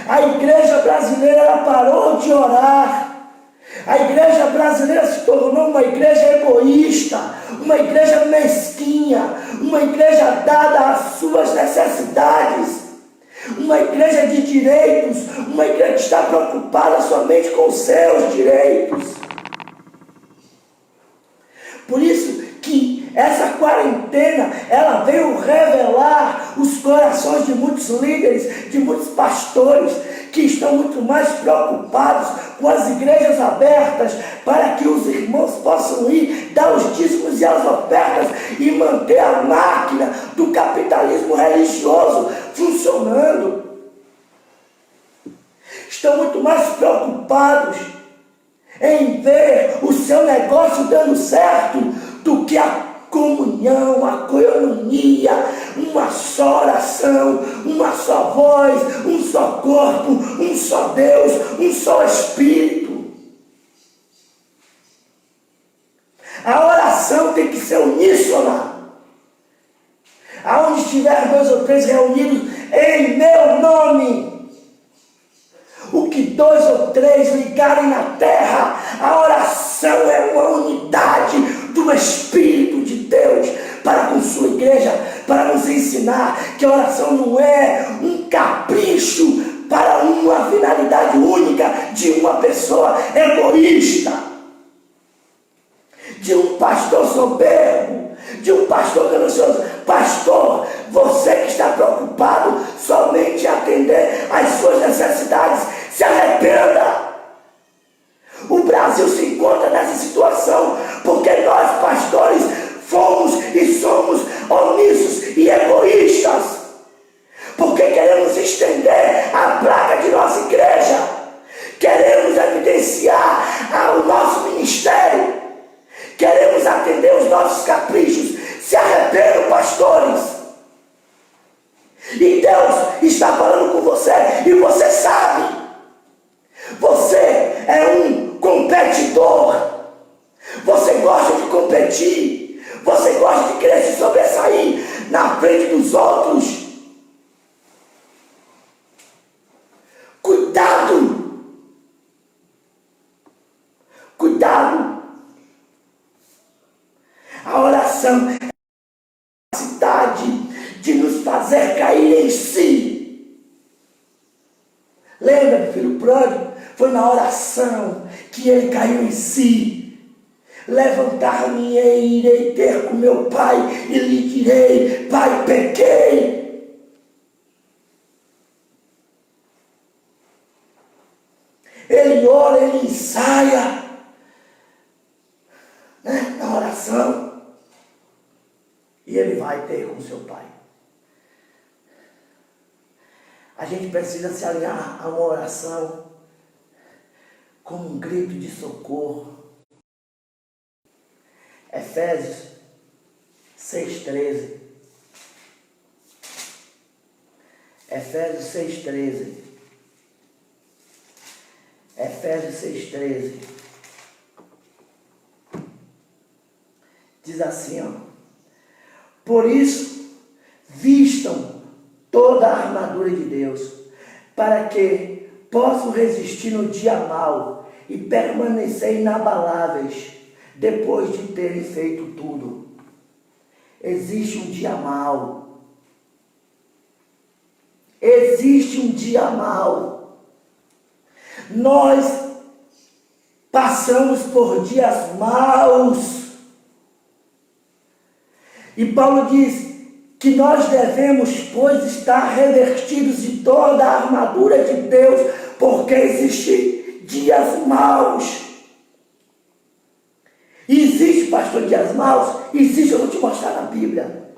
A igreja brasileira, ela parou de orar. A igreja brasileira se tornou uma igreja egoísta, uma igreja mesquinha, uma igreja dada às suas necessidades, uma igreja de direitos, uma igreja que está preocupada somente com os seus direitos. Por isso que essa quarentena, ela veio revelar os corações de muitos líderes, de muitos pastores, que estão muito mais preocupados com as igrejas abertas, para que os irmãos possam ir, dar os dízimos e as ofertas e manter a máquina do capitalismo religioso funcionando. Estão muito mais preocupados em ver o seu negócio dando certo do que a comunhão, a coinonia, uma só oração, uma só voz, um só corpo, um só Deus, um só Espírito. A oração tem que ser uníssona. Aonde estiver 2 ou 3 reunidos em meu nome, o que 2 ou 3 ligarem na terra, a oração é uma unidade do Espírito de Deus para com sua igreja, para nos ensinar que a oração não é um capricho para uma finalidade única de uma pessoa egoísta, de um pastor soberbo, de um pastor ganancioso. Pastor, você que está preocupado somente em atender às suas necessidades, se arrependa. O Brasil se porque queremos estender a placa de nossa igreja, queremos evidenciar o nosso ministério, queremos atender os nossos caprichos. Se arrependam, pastores. E Deus está falando com você, e você sabe. Você é um competidor. Você gosta de competir. Você gosta de querer se sobressair na frente dos outros. Cuidado. Cuidado. A oração é a capacidade de nos fazer cair em si. Lembra do filho pródigo? Foi na oração que ele caiu em si. Levantar-me-ei e irei ter com meu pai e lhe direi: Pai, pequei. Ele ora, ele ensaia, né, na oração, e ele vai ter com seu pai. A gente precisa se alinhar a uma oração como um grito de socorro. Efésios 6,13. Efésios 6,13. Efésios 6,13. Diz assim, ó: por isso, vistam toda a armadura de Deus, para que possam resistir no dia mau e permanecer inabaláveis depois de terem feito tudo. Existe um dia mau. Existe um dia mau. Nós passamos por dias maus. E Paulo diz que nós devemos, pois, estar revestidos de toda a armadura de Deus, porque existem dias maus. E existe, pastor, dias maus? Existe, eu vou te mostrar na Bíblia.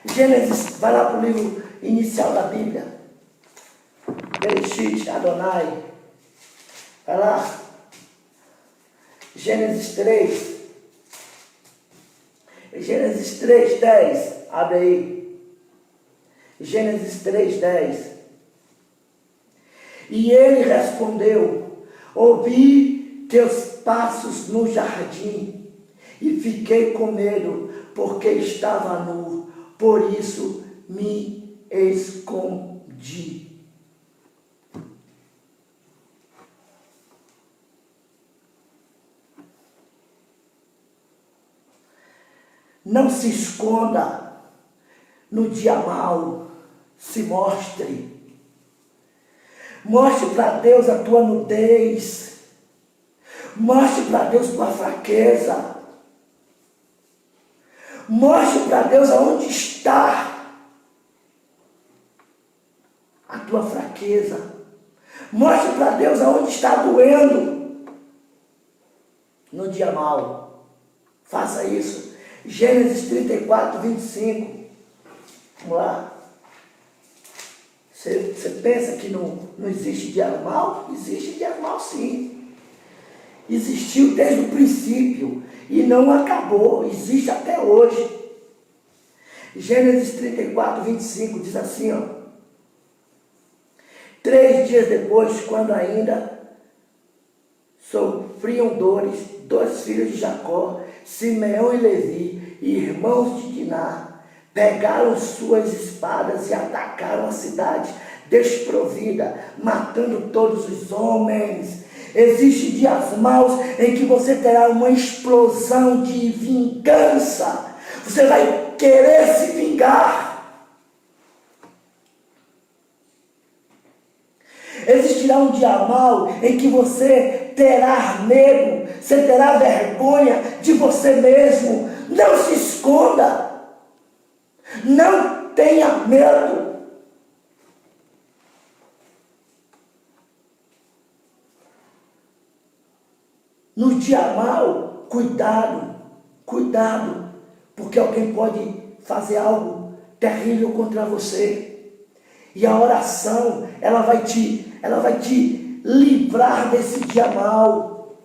Gênesis, vai lá para o livro inicial da Bíblia. Bereshit, Adonai. Vai lá. Gênesis 3. Gênesis 3:10. Abre aí. Gênesis 3:10. E ele respondeu: ouvi teus passos no jardim e fiquei com medo, porque estava nu, por isso me escondi. Não se esconda no dia mau, se mostre. Mostre para Deus a tua nudez. Mostre para Deus tua fraqueza. Mostre para Deus aonde está a tua fraqueza. Mostre para Deus aonde está doendo no dia mau. Faça isso. Gênesis 34:25. Vamos lá. Você pensa que não existe dia mau? Existe dia mau, sim. Existiu desde o princípio e não acabou, existe até hoje. Gênesis 34:25 diz assim, ó: 3 dias depois, quando ainda sofriam dores, 2 filhos de Jacó, Simeão e Levi, irmãos de Diná, pegaram suas espadas e atacaram a cidade desprovida, matando todos os homens. Existem dias maus em que você terá uma explosão de vingança. Você vai querer se vingar. Existirá um dia mau em que você terá medo, você terá vergonha de você mesmo. Não se esconda. Não tenha medo. No dia mau, cuidado, cuidado, porque alguém pode fazer algo terrível contra você. E a oração, ela vai te livrar desse dia mal.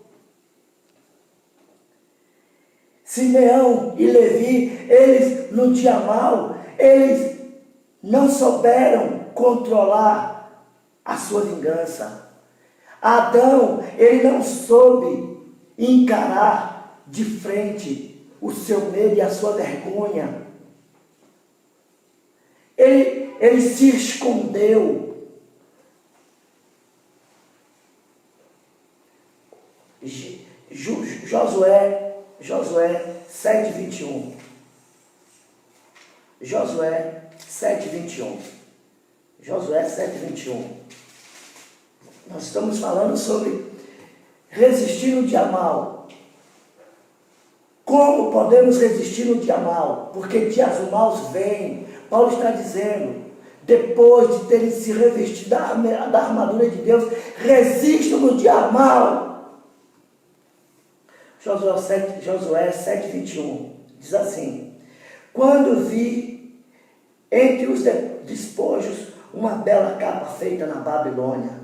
Simeão e Levi, eles no dia mal, eles não souberam controlar a sua vingança. Adão, ele não soube encarar de frente o seu medo e a sua vergonha. Ele se escondeu. Josué 7:21. Josué 7:21. Josué 7:21. Nós estamos falando sobre resistir no dia mal. Como podemos resistir no dia mal? Porque dias maus vêm. Paulo está dizendo, depois de terem se revestido da armadura de Deus, resistam no dia mal. Josué 7:21 diz assim: quando vi entre os despojos uma bela capa feita na Babilônia,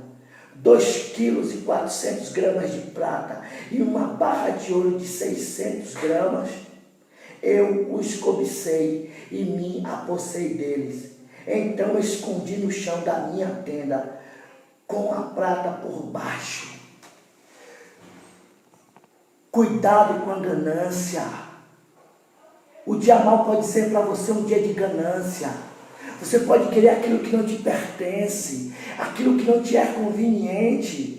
2,4 kg de prata e uma barra de ouro de 600 gramas, eu os cobicei e me apossei deles. Então escondi no chão da minha tenda com a prata por baixo. Cuidado com a ganância. O dia mal pode ser para você um dia de ganância. Você pode querer aquilo que não te pertence, aquilo que não te é conveniente.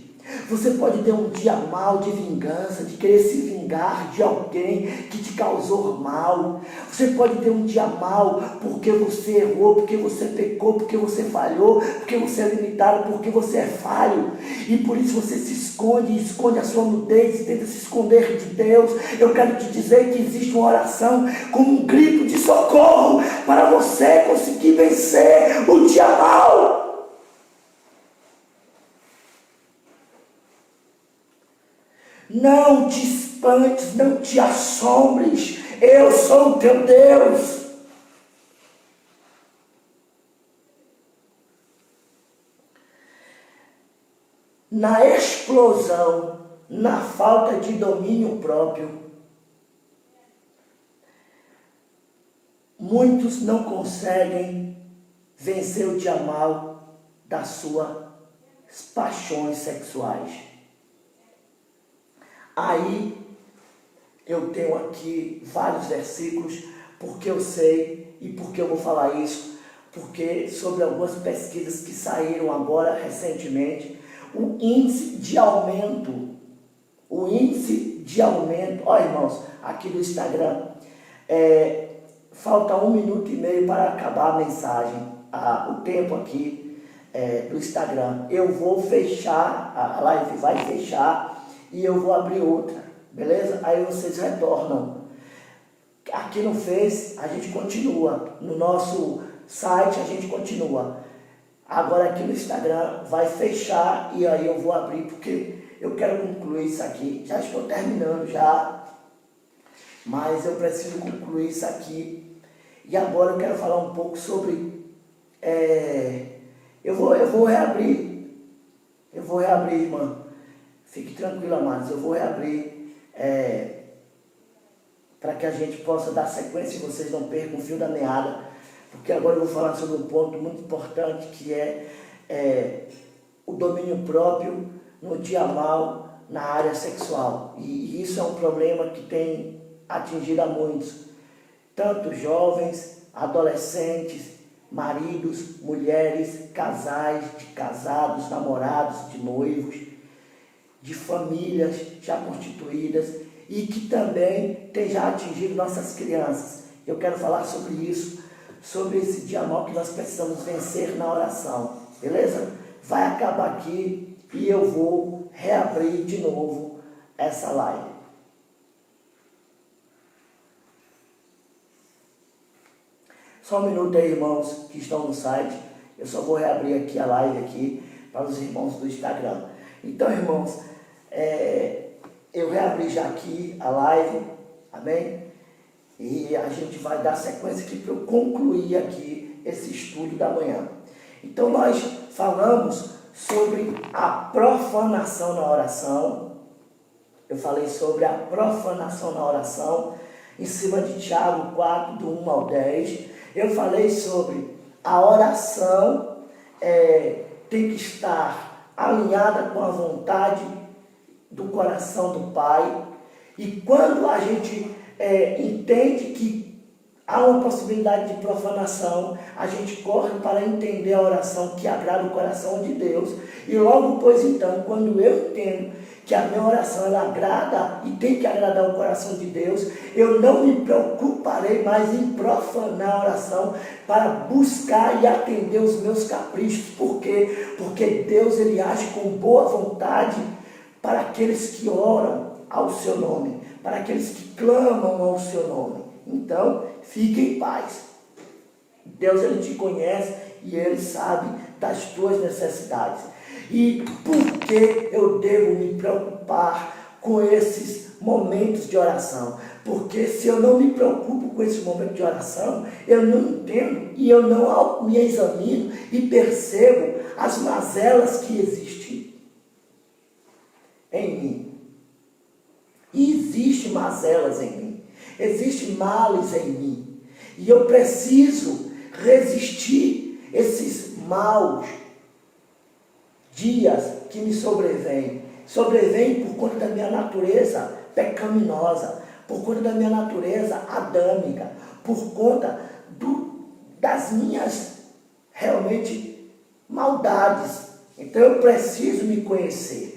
Você pode ter um dia mal de vingança, de querer se vingar de alguém que te causou mal. Você pode ter um dia mal porque você errou, porque você pecou, porque você falhou, porque você é limitado, porque você é falho. E por isso você se esconde a sua nudez e tenta se esconder de Deus. Eu quero te dizer que existe uma oração como um grito de socorro para você conseguir vencer o dia mal. Não te espantes, não te assombres, eu sou o teu Deus. Na explosão, na falta de domínio próprio, muitos não conseguem vencer o dia mal das suas paixões sexuais. Aí, eu tenho aqui vários versículos, porque eu sei e porque eu vou falar isso, porque sobre algumas pesquisas que saíram agora recentemente, o índice de aumento, olha irmãos, aqui do Instagram, falta 1 minuto e meio para acabar a mensagem, o tempo aqui do Instagram. Eu vou fechar, a live vai fechar, e eu vou abrir outra, beleza? Aí vocês retornam. Aqui no Face a gente continua, no nosso site a gente continua. Agora aqui no Instagram vai fechar e aí eu vou abrir porque eu quero concluir isso aqui. Já estou terminando já, mas eu preciso concluir isso aqui. E agora eu quero falar um pouco sobre... Eu vou reabrir, irmã. Fique tranquilo, amados, eu vou reabrir para que a gente possa dar sequência e vocês não percam o fio da meada, porque agora eu vou falar sobre um ponto muito importante que é o domínio próprio no dia mal na área sexual. E isso é um problema que tem atingido a muitos, tanto jovens, adolescentes, maridos, mulheres, casais, de casados, namorados, de noivos, de famílias já constituídas e que também tem já atingido nossas crianças. Eu quero falar sobre isso, sobre esse dia mal que nós precisamos vencer na oração, beleza? Vai acabar aqui e eu vou reabrir de novo essa live. Só um minuto aí, irmãos que estão no site, eu só vou reabrir aqui a live aqui para os irmãos do Instagram. Então, irmãos, eu reabri já aqui a live, amém? E a gente vai dar sequência aqui para eu concluir aqui esse estudo da manhã. Então nós falamos sobre a profanação na oração. Eu falei sobre a profanação na oração, em cima de Tiago 4, do 1 ao 10. Eu falei sobre a oração tem que estar alinhada com a vontade do coração do Pai. E quando a gente entende que há uma possibilidade de profanação, a gente corre para entender a oração que agrada o coração de Deus. E logo pois então, quando eu entendo que a minha oração ela agrada e tem que agradar o coração de Deus, eu não me preocuparei mais em profanar a oração para buscar e atender os meus caprichos. Por quê? Porque Deus ele age com boa vontade para aqueles que oram ao seu nome, para aqueles que clamam ao seu nome. Então, fique em paz. Deus ele te conhece e ele sabe das tuas necessidades. E por que eu devo me preocupar com esses momentos de oração? Porque se eu não me preocupo com esse momento de oração, eu não entendo e eu não me examino e percebo as mazelas que existem em mim. E existem mazelas em mim. Existem males em mim. E eu preciso resistir esses maus dias que me sobrevêm. Sobrevêm por conta da minha natureza pecaminosa, por conta da minha natureza adâmica, por conta das minhas realmente maldades. Então eu preciso me conhecer.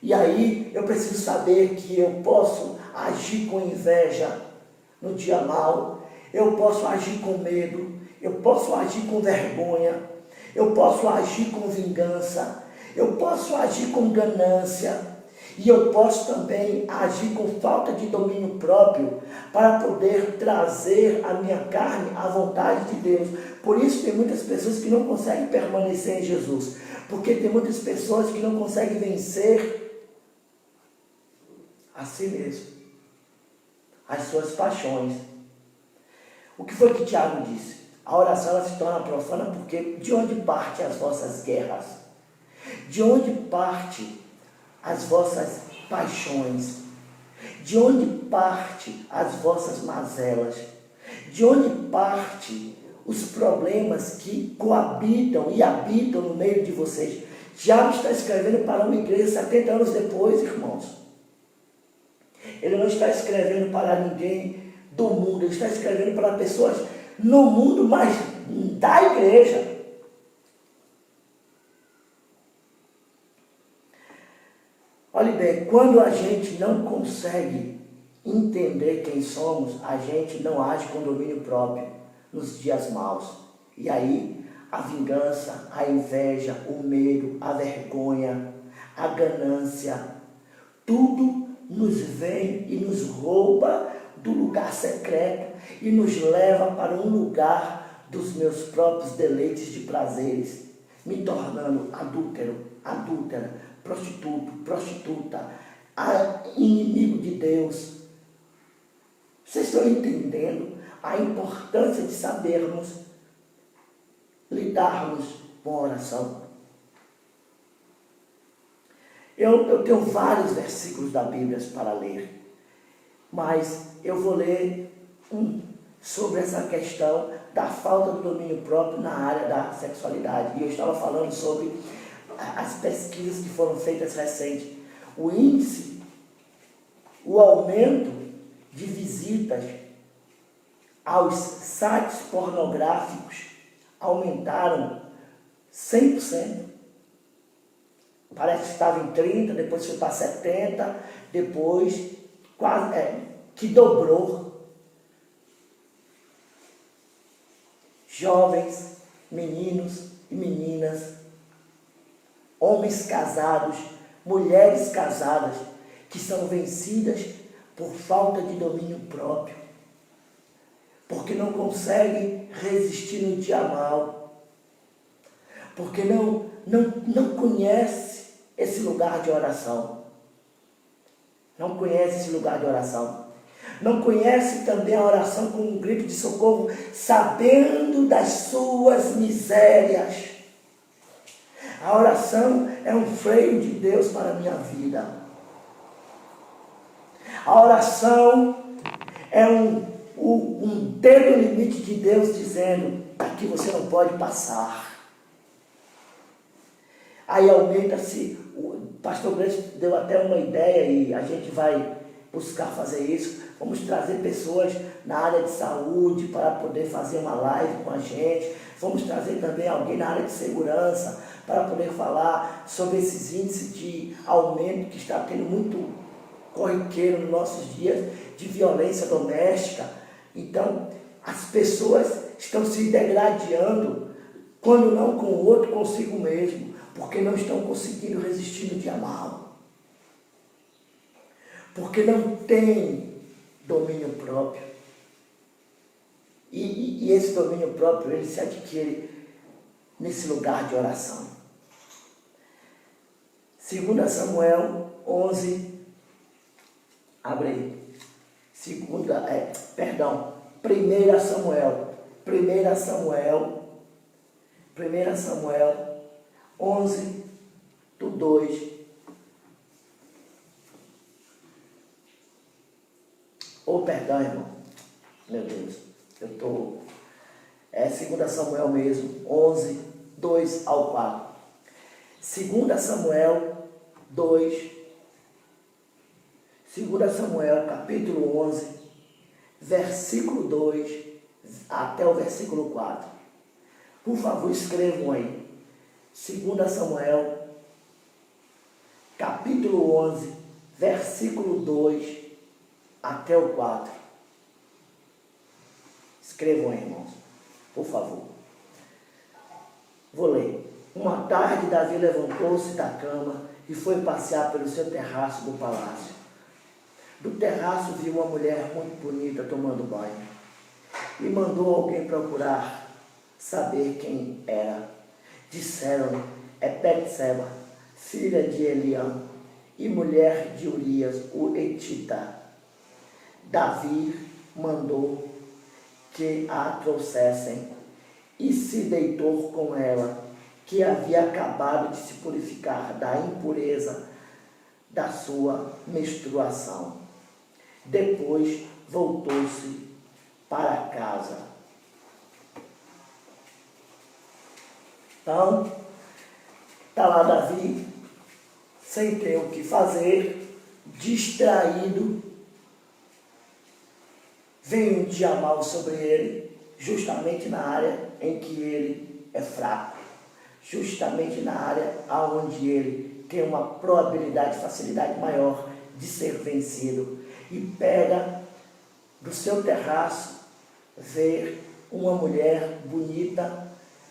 E aí eu preciso saber que eu posso agir com inveja no dia mau, eu posso agir com medo, eu posso agir com vergonha, eu posso agir com vingança, eu posso agir com ganância, e eu posso também agir com falta de domínio próprio para poder trazer a minha carne à vontade de Deus. Por isso tem muitas pessoas que não conseguem permanecer em Jesus, porque tem muitas pessoas que não conseguem vencer a si mesmo, as suas paixões. O que foi que Tiago disse? A oração ela se torna profana porque de onde partem as vossas guerras? De onde partem as vossas paixões? De onde partem as vossas mazelas? De onde partem os problemas que coabitam e habitam no meio de vocês? Tiago está escrevendo para uma igreja 70 anos depois, irmãos. Ele não está escrevendo para ninguém do mundo, ele está escrevendo para pessoas no mundo, mas da igreja. Olhe bem, quando a gente não consegue entender quem somos, a gente não age com domínio próprio nos dias maus. E aí, a vingança, a inveja, o medo, a vergonha, a ganância, tudo nos vem e nos rouba do lugar secreto e nos leva para um lugar dos meus próprios deleites de prazeres, me tornando adúltero, adúltera, prostituto, prostituta, inimigo de Deus. Vocês estão entendendo a importância de sabermos lidarmos com a oração? Eu tenho vários versículos da Bíblia para ler, mas eu vou ler sobre essa questão da falta do domínio próprio na área da sexualidade. E eu estava falando sobre as pesquisas que foram feitas recentes. O índice, o aumento de visitas aos sites pornográficos aumentaram 100%. Parece que estava em 30, depois foi para 70, depois quase que dobrou. Jovens, meninos e meninas, homens casados, mulheres casadas, que são vencidas por falta de domínio próprio, porque não conseguem resistir no dia mau, porque não conhece esse lugar de oração. Não conhece esse lugar de oração. Não conhece também a oração como um grito de socorro, sabendo das suas misérias. A oração é um freio de Deus para a minha vida. A oração é um dedo limite de Deus dizendo, aqui você não pode passar. Aí aumenta-se, o pastor Gleison deu até uma ideia e a gente vai buscar fazer isso. Vamos trazer pessoas na área de saúde para poder fazer uma live com a gente. Vamos trazer também alguém na área de segurança para poder falar sobre esses índices de aumento que está tendo muito corriqueiro nos nossos dias de violência doméstica. Então, as pessoas estão se degradando, quando não com o outro, consigo mesmo, porque não estão conseguindo resistir no dia mal. Porque não tem domínio próprio. E esse domínio próprio, ele se adquire nesse lugar de oração. 2 Samuel 11, abre aí. 1 Samuel 11, do 2. Perdão, irmão. Meu Deus, eu estou... É 2 Samuel mesmo, 11, 2 ao 4. 2 Samuel 2, 2 Samuel capítulo 11, versículo 2 até o versículo 4. Por favor, escrevam aí. 2 Samuel capítulo 11, versículo 2 até o 4. Escrevam aí, irmãos, por favor. Vou ler. Uma tarde, Davi levantou-se da cama e foi passear pelo seu terraço do palácio. Do terraço viu uma mulher muito bonita tomando banho e mandou alguém procurar saber quem era. Disseram-lhe, é Betseba, filha de Eliam e mulher de Urias, o Etita. Davi mandou que a trouxessem e se deitou com ela, que havia acabado de se purificar da impureza da sua menstruação. Depois voltou-se para casa. Então, está lá Davi, sem ter o que fazer, distraído. Vem um dia mal sobre ele, justamente na área em que ele é fraco, justamente na área onde ele tem uma probabilidade, facilidade maior de ser vencido. E pega do seu terraço, ver uma mulher bonita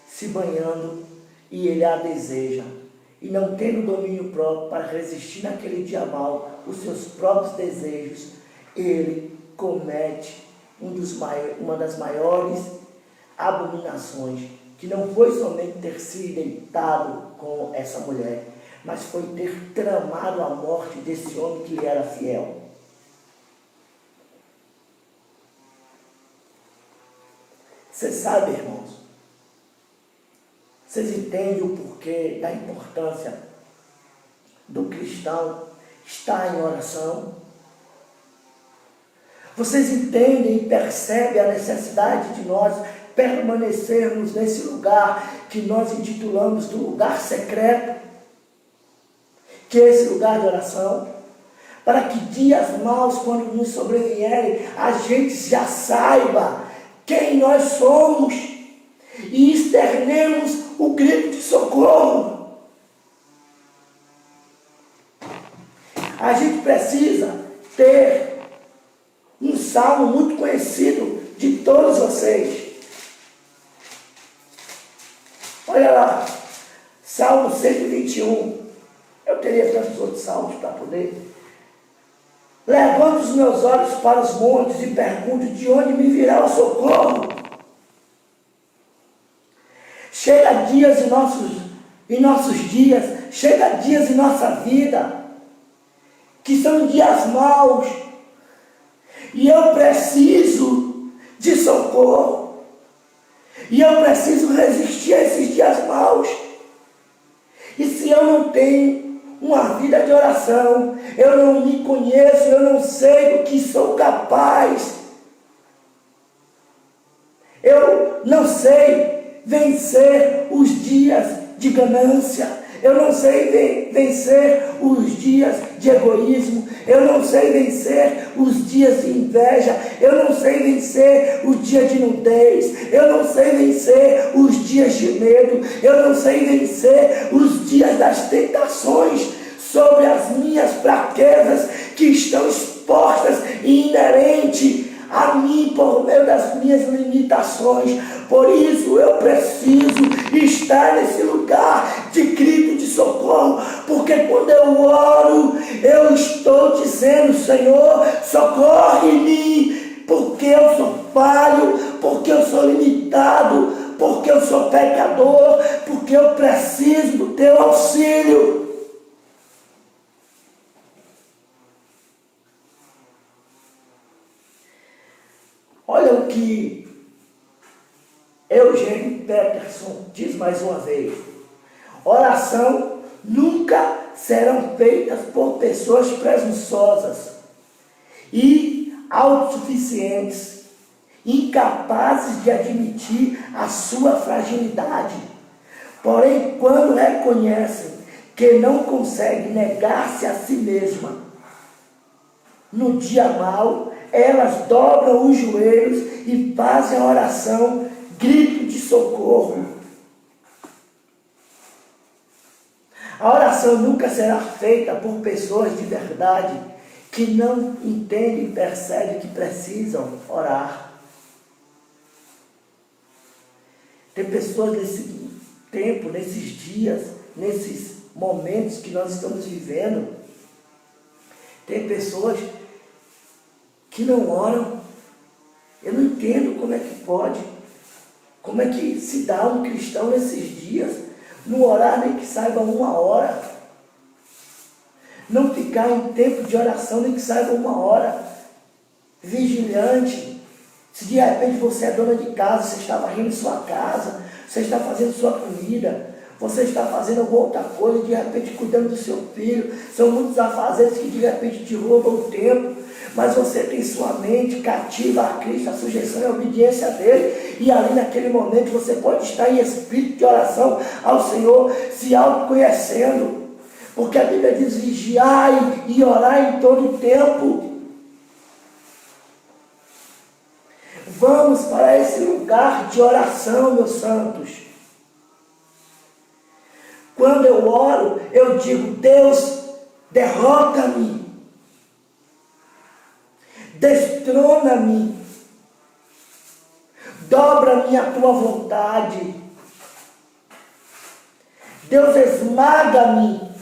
se banhando e ele a deseja. E não tendo domínio próprio para resistir naquele dia mal, os seus próprios desejos, ele comete uma das maiores abominações, que não foi somente ter se deitado com essa mulher, mas foi ter tramado a morte desse homem que lhe era fiel. Vocês sabem, irmãos, vocês entendem o porquê da importância do cristão estar em oração? Vocês entendem e percebem a necessidade de nós permanecermos nesse lugar que nós intitulamos do lugar secreto, que é esse lugar de oração, para que dias maus, quando nos sobrevierem, a gente já saiba quem nós somos e externemos o grito de socorro. A gente precisa ter um salmo muito conhecido de todos vocês. Olha lá, Salmo 121. Eu teria tantos outros salmos para poder. Levanto os meus olhos para os montes e pergunto de onde me virá o socorro. Chega dias em nossos dias, chega dias em nossa vida, que são dias maus, e eu preciso de socorro, e eu preciso resistir a esses dias maus. tenho uma vida de oração, eu não me conheço, eu não sei do que sou capaz, eu não sei vencer os dias de ganância, eu não sei vencer os dias de egoísmo, eu não sei vencer os dias de inveja, eu não sei vencer os dias de nudez, eu não sei vencer os dias de medo, eu não sei vencer os dias das tentações sobre as minhas fraquezas que estão expostas e inerentes a mim por meio das minhas limitações. Por isso eu preciso estar nesse lugar de grito de socorro, porque quando eu oro, eu estou dizendo: Senhor, socorre-me, porque eu sou falho, porque eu sou limitado, porque eu sou pecador, porque eu preciso do teu auxílio. Olha o que Eugênio Peterson diz mais uma vez: oração nunca serão feitas por pessoas presunçosas e autossuficientes, incapazes de admitir a sua fragilidade. Porém, quando reconhecem que não conseguem negar-se a si mesma no dia mau, elas dobram os joelhos e fazem a oração, grito de socorro. A oração nunca será feita por pessoas de verdade que não entendem e percebem que precisam orar. Tem pessoas nesse tempo, nesses dias, nesses momentos que nós estamos vivendo, tem pessoas que não oram. Eu não entendo como é que pode, como é que se dá um cristão nesses dias não orar nem que saiba 1 hora, não ficar em tempo de oração nem que saiba 1 hora, vigilante. Se de repente você é dona de casa, você está varrendo sua casa, você está fazendo sua comida, você está fazendo alguma outra coisa, de repente cuidando do seu filho, são muitos afazeres que de repente te roubam o tempo, mas você tem sua mente cativa a Cristo, a sujeição e a obediência dele, e ali naquele momento você pode estar em espírito de oração ao Senhor, se autoconhecendo, porque a Bíblia diz: vigiai e orai em todo o tempo. Vamos para esse lugar de oração, meus santos. Quando eu oro, eu digo: Deus, derrota-me, destrona-me, dobra-me a tua vontade. Deus, esmaga-me.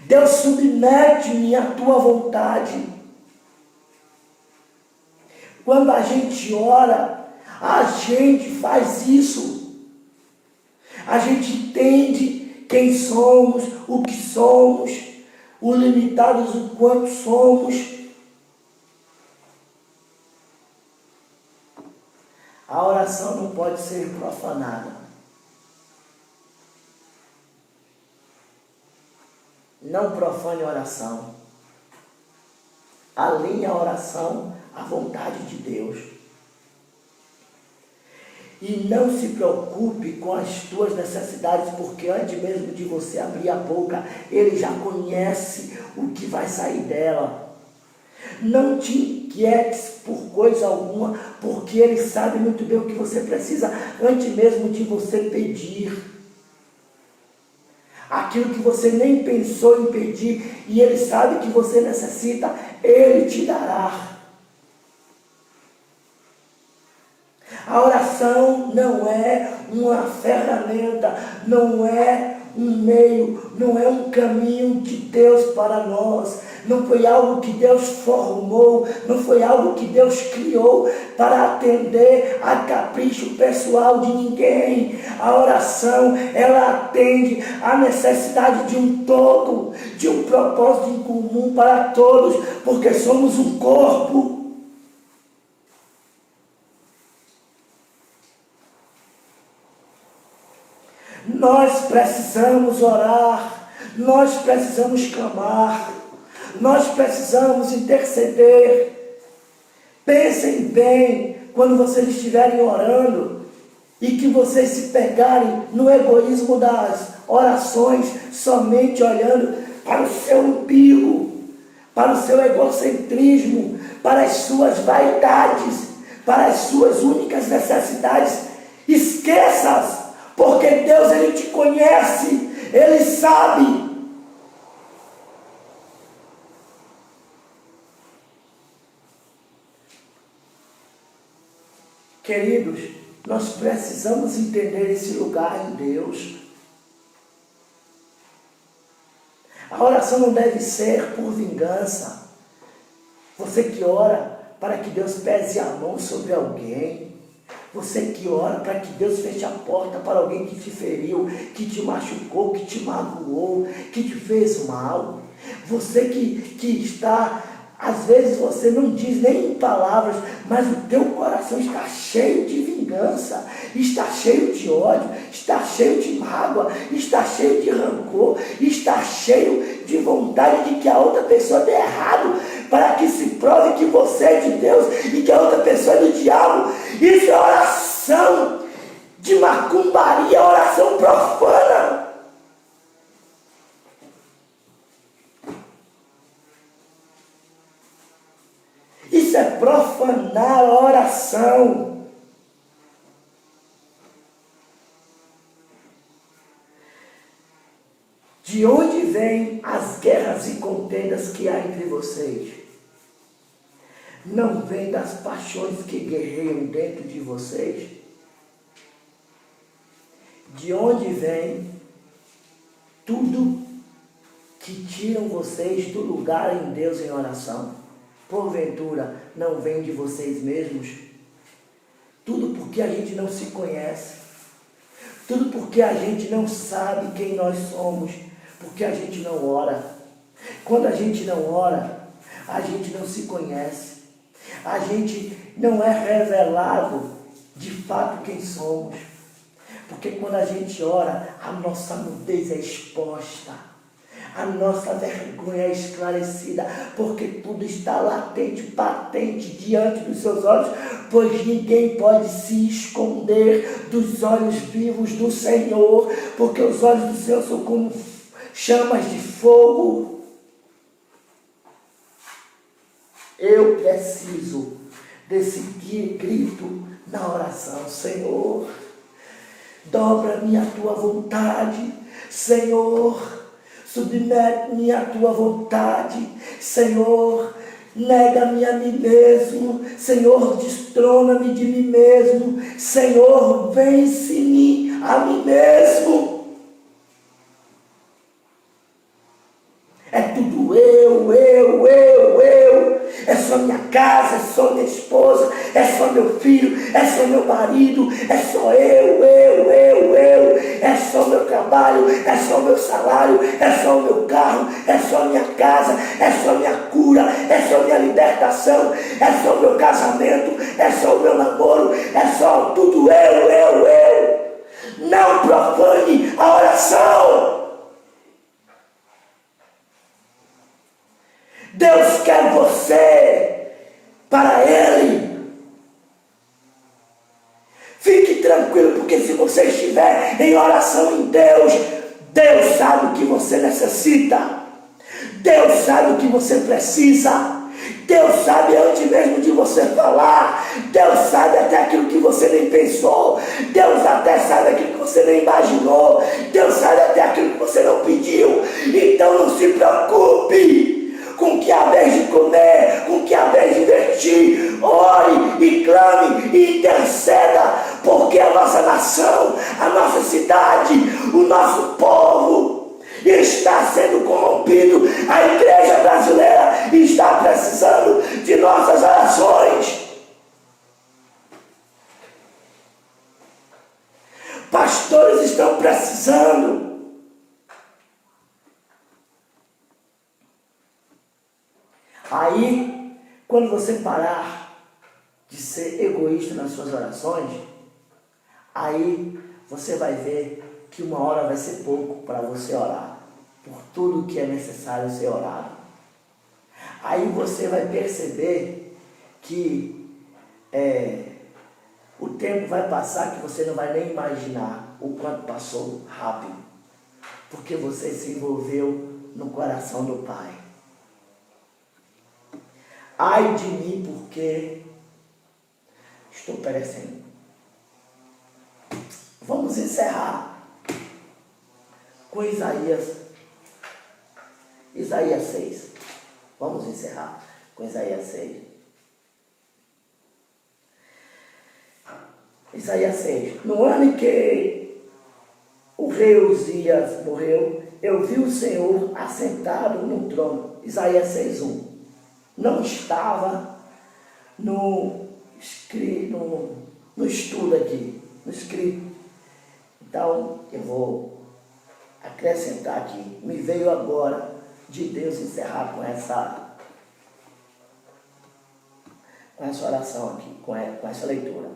Deus, submete-me à tua vontade. Quando a gente ora, a gente faz isso. A gente entende quem somos, o que somos, o limitados o quanto somos. A oração não pode ser profanada. Não profane a oração. Alinhe a oração à vontade de Deus. E não se preocupe com as tuas necessidades, porque antes mesmo de você abrir a boca, Ele já conhece o que vai sair dela. Não te inquietes por coisa alguma, porque Ele sabe muito bem o que você precisa, antes mesmo de você pedir. Aquilo que você nem pensou em pedir, e Ele sabe que você necessita, Ele te dará. A oração não é uma ferramenta, não é um meio, não é um caminho de Deus para nós. Não foi algo que Deus formou, não foi algo que Deus criou para atender a capricho pessoal de ninguém. A oração, ela atende à necessidade de um todo, de um propósito em comum para todos, porque somos um corpo. Nós precisamos orar, nós precisamos clamar, nós precisamos interceder. Pensem bem quando vocês estiverem orando e que vocês se pegarem no egoísmo das orações, somente olhando para o seu umbigo, para o seu egocentrismo, para as suas vaidades, para as suas únicas necessidades. Esqueça-as, porque Deus, Ele te conhece, Ele sabe. Queridos, nós precisamos entender esse lugar em Deus. A oração não deve ser por vingança. Você que ora para que Deus pese a mão sobre alguém. Você que ora para que Deus feche a porta para alguém que te feriu, que te machucou, que te magoou, que te fez mal. Você que está, às vezes você não diz nem em palavras, mas o teu coração está cheio de vingança, está cheio de ódio, está cheio de mágoa, está cheio de rancor, está cheio de vontade de que a outra pessoa dê errado, para que se prove que você é de Deus e que a outra pessoa é do diabo. Isso é oração de macumbaria, oração profana. Isso é profanar a oração. De onde vêm as guerras e contendas que há entre vocês? Não vem das paixões que guerreiam dentro de vocês? De onde vem tudo que tiram vocês do lugar em Deus em oração? Porventura, não vem de vocês mesmos? Tudo porque a gente não se conhece. Tudo porque a gente não sabe quem nós somos. Porque a gente não ora. Quando a gente não ora, a gente não se conhece. A gente não é revelado de fato quem somos. Porque quando a gente ora, a nossa nudez é exposta. A nossa vergonha é esclarecida, porque tudo está latente, patente diante dos seus olhos, pois ninguém pode se esconder dos olhos vivos do Senhor, porque os olhos do Senhor são como chamas de fogo. Eu preciso desse grito na oração. Senhor, dobra-me a tua vontade. Senhor, submete-me à tua vontade. Senhor, nega-me a mim mesmo. Senhor, destrona-me de mim mesmo. Senhor, vence-me a mim mesmo. É tudo eu. É só minha casa, é só minha esposa, é só meu filho, é só meu marido, é só eu. É só meu trabalho, é só meu salário, é só o meu carro, é só minha casa, é só minha cura, é só minha libertação, é só o meu casamento, é só o meu namoro, é só tudo eu. Não profane a oração. Deus quer você para Ele. Fique tranquilo, porque se você estiver em oração em Deus, Deus sabe o que você necessita. Deus sabe o que você precisa. Deus sabe antes mesmo de você falar. Deus sabe até aquilo que você nem pensou. Deus até sabe aquilo que você nem imaginou. Deus sabe até aquilo que você não pediu. Então não se preocupe com o que há vez de comer, com o que há vez de vestir. Ore e clame e interceda, porque a nossa nação, a nossa cidade, o nosso povo está sendo corrompido. A igreja brasileira está precisando de nossas orações. Pastores estão precisando. Aí, quando você parar de ser egoísta nas suas orações, aí você vai ver que uma hora vai ser pouco para você orar, por tudo que é necessário ser orado. Aí você vai perceber que o tempo vai passar que você não vai nem imaginar o quanto passou rápido, porque você se envolveu no coração do Pai. Ai de mim, porque estou perecendo. Vamos encerrar com Isaías 6. Vamos encerrar com Isaías 6. Isaías 6. No ano em que o rei Uzias morreu, eu vi o Senhor assentado no trono. Isaías 6:1. Não estava no estudo aqui, no escrito. Então, eu vou acrescentar aqui. Me veio agora de Deus encerrar com essa oração aqui, com essa leitura.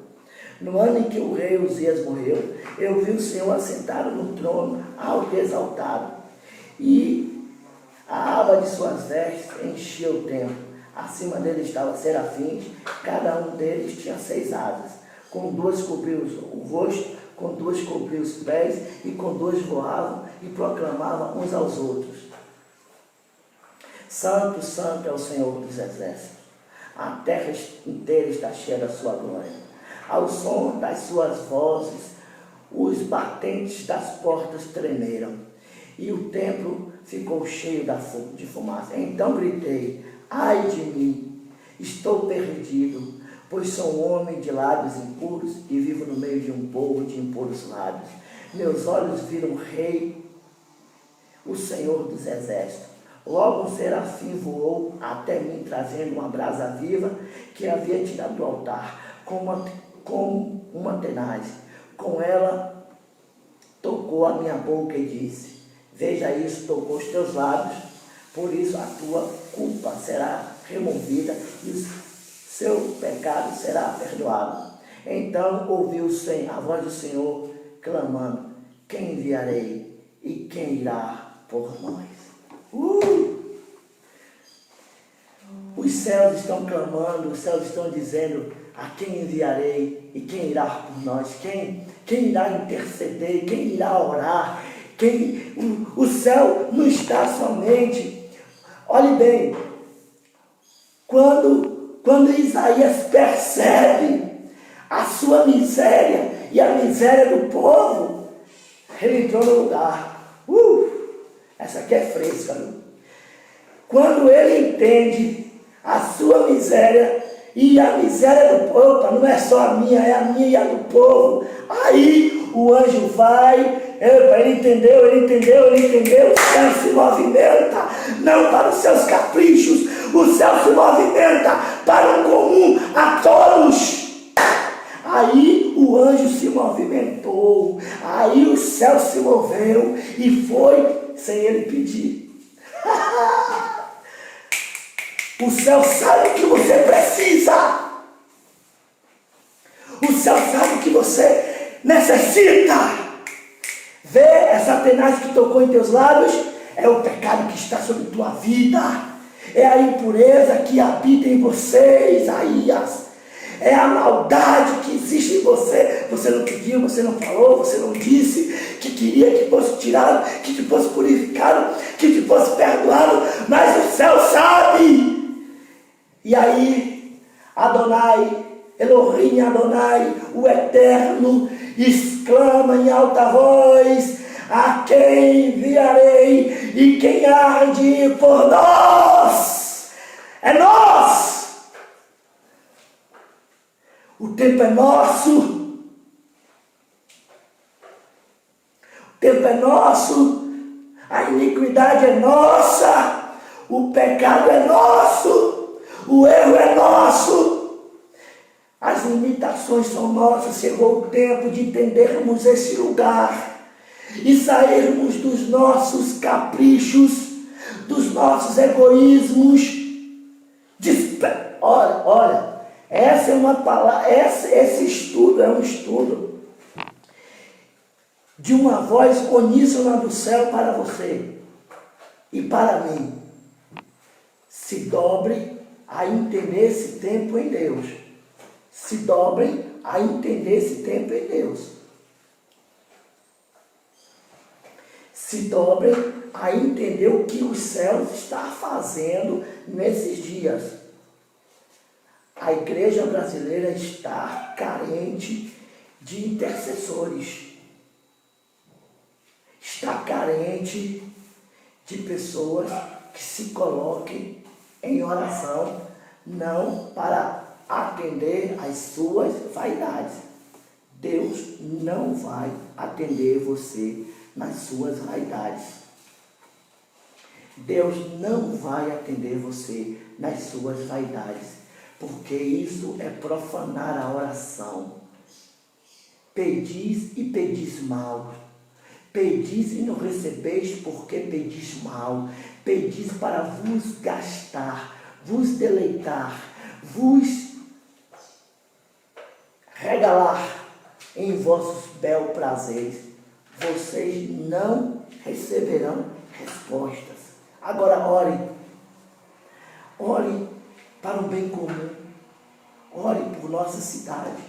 No ano em que o rei Uzias morreu, eu vi o Senhor assentado no trono, alto e exaltado, e a aba de suas vestes enchia o templo. Acima dele estavam serafins, cada um deles tinha 6 asas. Com 2 cobriu o rosto, com 2 cobriu os pés, e com 2 voavam e proclamavam uns aos outros: Santo, Santo é o Senhor dos exércitos. A terra inteira está cheia da sua glória. Ao som das suas vozes, os batentes das portas tremeram, e o templo ficou cheio de fumaça. Então gritei: ai de mim, estou perdido, pois sou um homem de lábios impuros e vivo no meio de um povo de impuros lábios. Meus olhos viram o Rei, o Senhor dos exércitos. Logo um serafim voou até mim, trazendo uma brasa viva que havia tirado do altar, com uma tenaz. Com ela tocou a minha boca e disse: veja isso, tocou os teus lábios, por isso a tua culpa será removida e o seu pecado será perdoado. Então ouviu a voz do Senhor clamando: quem enviarei e quem irá por nós? Os céus estão clamando, os céus estão dizendo: a quem enviarei e quem irá por nós? Quem irá interceder? Quem irá orar? O céu não está somente. Olhe bem, quando Isaías percebe a sua miséria e a miséria do povo, ele entrou no lugar. Essa aqui é fresca, viu? Quando ele entende a sua miséria e a miséria do povo, não é só a minha, é a minha e a do povo, aí o anjo vai, ele entendeu, o céu se movimenta, não para os seus caprichos, o céu se movimenta para o comum a todos. Aí o anjo se movimentou, aí o céu se moveu e foi sem ele pedir. O céu sabe o que você precisa. O céu sabe o que você necessita. Vê essa tenaz que tocou em teus lábios? É o pecado que está sobre tua vida. É a impureza que habita em você, Isaías. É a maldade que existe em você. Você não pediu, você não falou, você não disse que queria que fosse tirado, que te fosse purificado, que te fosse perdoado, mas o céu sabe. E aí, Adonai, Elohim Adonai, o Eterno, exclama em alta voz: a quem enviarei e quem há de ir por nós? É nós! O tempo é nosso. O tempo é nosso. A iniquidade é nossa. O pecado é nosso. O erro é nosso. As limitações são nossas. Chegou o tempo de entendermos esse lugar e sairmos dos nossos caprichos, dos nossos egoísmos. Olha, essa é uma palavra, esse estudo é um estudo de uma voz uníssona do céu para você e para mim. Se dobre a entender esse tempo em Deus. Se dobre a entender esse tempo em Deus. Se dobre a entender o que os céus estão fazendo nesses dias. A igreja brasileira está carente de intercessores. Está carente de pessoas que se coloquem em oração, não para atender às suas vaidades. Deus não vai atender você nas suas vaidades. Deus não vai atender você nas suas vaidades, porque isso é profanar a oração. Pedis e pedis mal. Pedis e não recebeis, porque pedis mal. Pedis para vos gastar, vos deleitar, vos regalar em vossos belos prazeres. Vocês não receberão respostas. Agora ore. Ore para o bem comum. Ore por nossa cidade.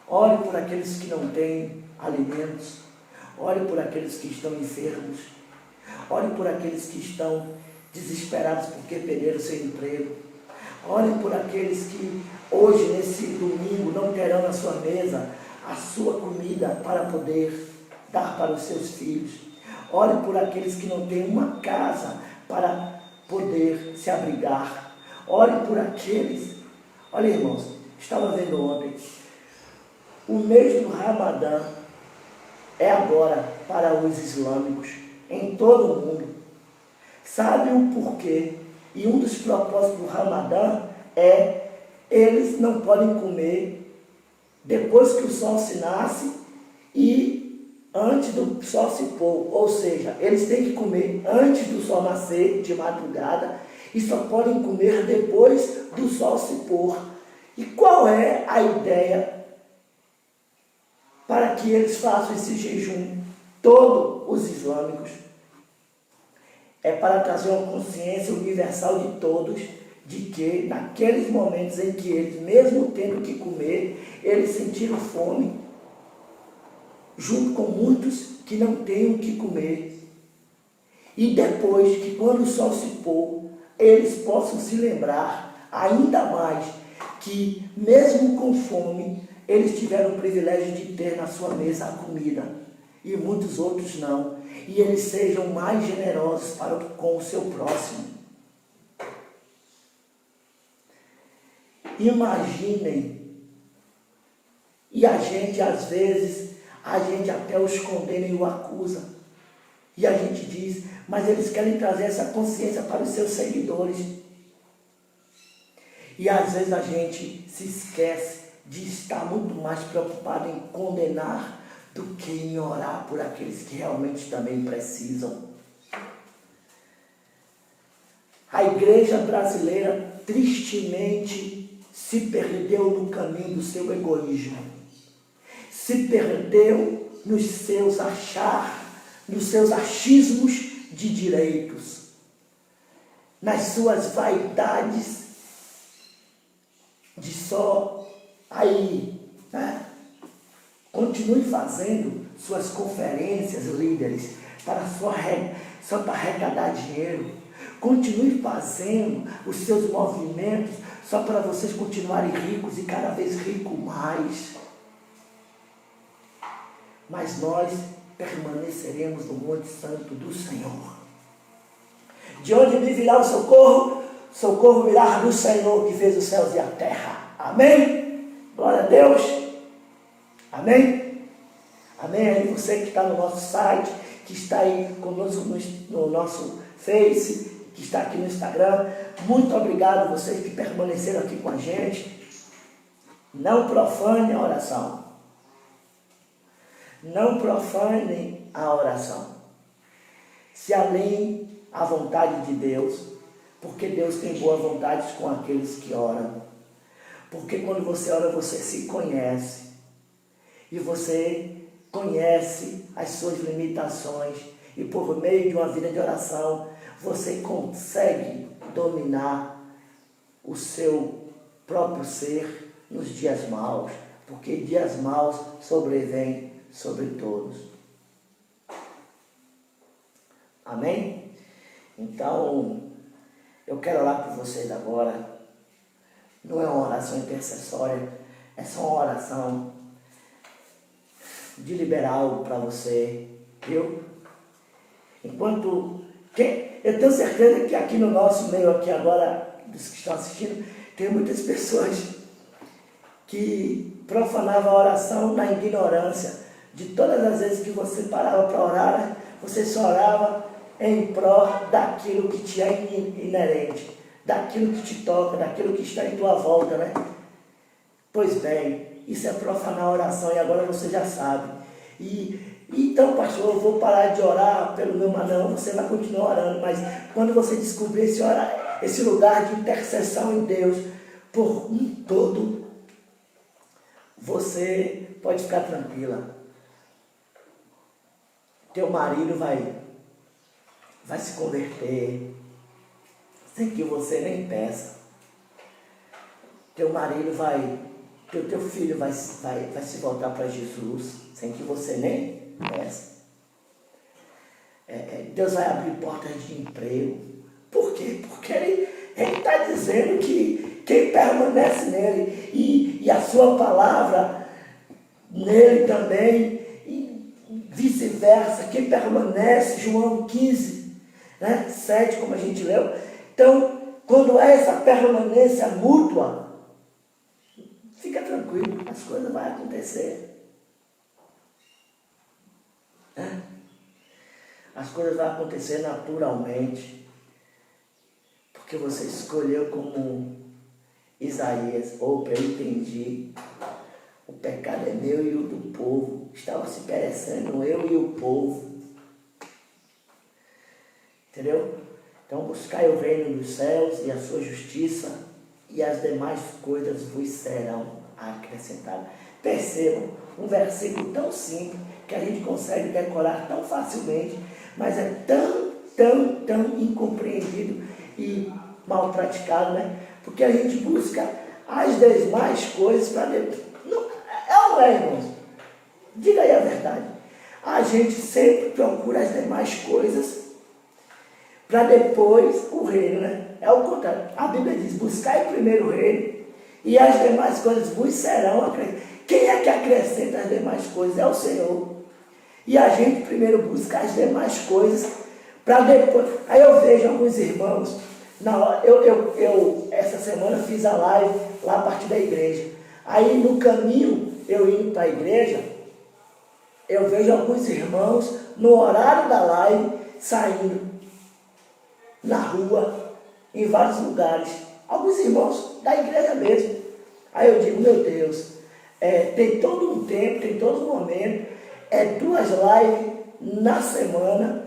Ore por aqueles que não têm alimentos. Ore por aqueles que estão enfermos. Ore por aqueles que estão desesperados porque perderam seu emprego. Ore por aqueles que hoje, nesse domingo, não terão na sua mesa a sua comida para poder dar para os seus filhos. Ore por aqueles que não têm uma casa para poder se abrigar. Ore por aqueles... Olha, irmãos, estava vendo ontem, o mês do Ramadã é agora para os islâmicos em todo o mundo. Sabe o porquê? E um dos propósitos do Ramadã é: eles não podem comer depois que o sol se nasce e antes do sol se pôr. Ou seja, eles têm que comer antes do sol nascer, de madrugada, e só podem comer depois do sol se pôr. E qual é a ideia para que eles façam esse jejum? Todos os islâmicos. É para trazer uma consciência universal de todos, de que naqueles momentos em que eles, mesmo tendo que comer, eles sentiram fome, junto com muitos que não têm o que comer. E depois, que quando o sol se pôr, eles possam se lembrar ainda mais que, mesmo com fome, eles tiveram o privilégio de ter na sua mesa a comida, e muitos outros não. E eles sejam mais generosos com o seu próximo. Imaginem. E a gente, às vezes, a gente até os condena e o acusa. E a gente diz, mas eles querem trazer essa consciência para os seus seguidores. E às vezes a gente se esquece de estar muito mais preocupado em condenar do que em orar por aqueles que realmente também precisam. A igreja brasileira tristemente se perdeu no caminho do seu egoísmo. Se perdeu nos seus achismos de direitos, nas suas vaidades de só aí, né? Continue fazendo suas conferências, líderes, só para arrecadar dinheiro. Continue fazendo os seus movimentos só para vocês continuarem ricos e cada vez ricos mais. Mas nós permaneceremos no Monte Santo do Senhor. De onde me virá o socorro? Socorro virá do Senhor que fez os céus e a terra. Amém? Glória a Deus. Amém? Amém? E você que está no nosso site, que está aí conosco no nosso Face, que está aqui no Instagram, muito obrigado a vocês que permaneceram aqui com a gente. Não profane a oração. Não profanem a oração. Se além a vontade de Deus, porque Deus tem boa vontade com aqueles que oram. Porque quando você ora, você se conhece. E você conhece as suas limitações e por meio de uma vida de oração, você consegue dominar o seu próprio ser nos dias maus, porque dias maus sobrevêm sobre todos. Amém? Então, eu quero orar por vocês agora. Não é uma oração intercessória, é só uma oração de liberar algo para você, viu? Eu tenho certeza que aqui no nosso meio, aqui agora, dos que estão assistindo, tem muitas pessoas que profanavam a oração na ignorância. De todas as vezes que você parava para orar, né, você só orava em prol daquilo que te é inerente, daquilo que te toca, daquilo que está em tua volta, né? Pois bem, isso é profanar a oração e agora você já sabe. Então, pastor, eu vou parar de orar pelo meu não, você vai continuar orando, mas quando você descobrir esse lugar de intercessão em Deus por um todo, você pode ficar tranquila. Teu marido vai se converter sem que você nem peça. Teu filho vai se voltar para Jesus sem que você nem peça. Deus vai abrir portas de emprego. Por quê? Porque Ele está dizendo que quem permanece nele e a sua palavra nele também, e vice-versa, quem permanece, João 15, né, 7, como a gente leu. Então, quando há essa permanência mútua, fica tranquilo, as coisas vão acontecer. As coisas vão acontecer naturalmente, porque você escolheu como Isaías, eu entendi, o pecado é meu e o do povo, estava se perecendo eu e o povo, entendeu? Então buscai o reino dos céus e a sua justiça, e as demais coisas vos serão acrescentadas. Percebam, um versículo tão simples, que a gente consegue decorar tão facilmente, mas é tão incompreendido e mal praticado, né? Porque a gente busca as demais coisas para Deus. Não é, irmãos? Diga aí a verdade. A gente sempre procura as demais coisas para depois o reino, né? É o contrário. A Bíblia diz, buscai primeiro o reino e as demais coisas vos serão acrescentadas. Quem é que acrescenta as demais coisas? É o Senhor. E a gente primeiro busca as demais coisas para depois. Aí eu vejo alguns irmãos, eu essa semana fiz a live lá a partir da igreja. Aí no caminho, eu indo para a igreja, eu vejo alguns irmãos no horário da live saindo na rua, em vários lugares. Alguns irmãos da igreja mesmo. Aí eu digo, meu Deus, tem todo um tempo, tem todo um momento, 2 lives na semana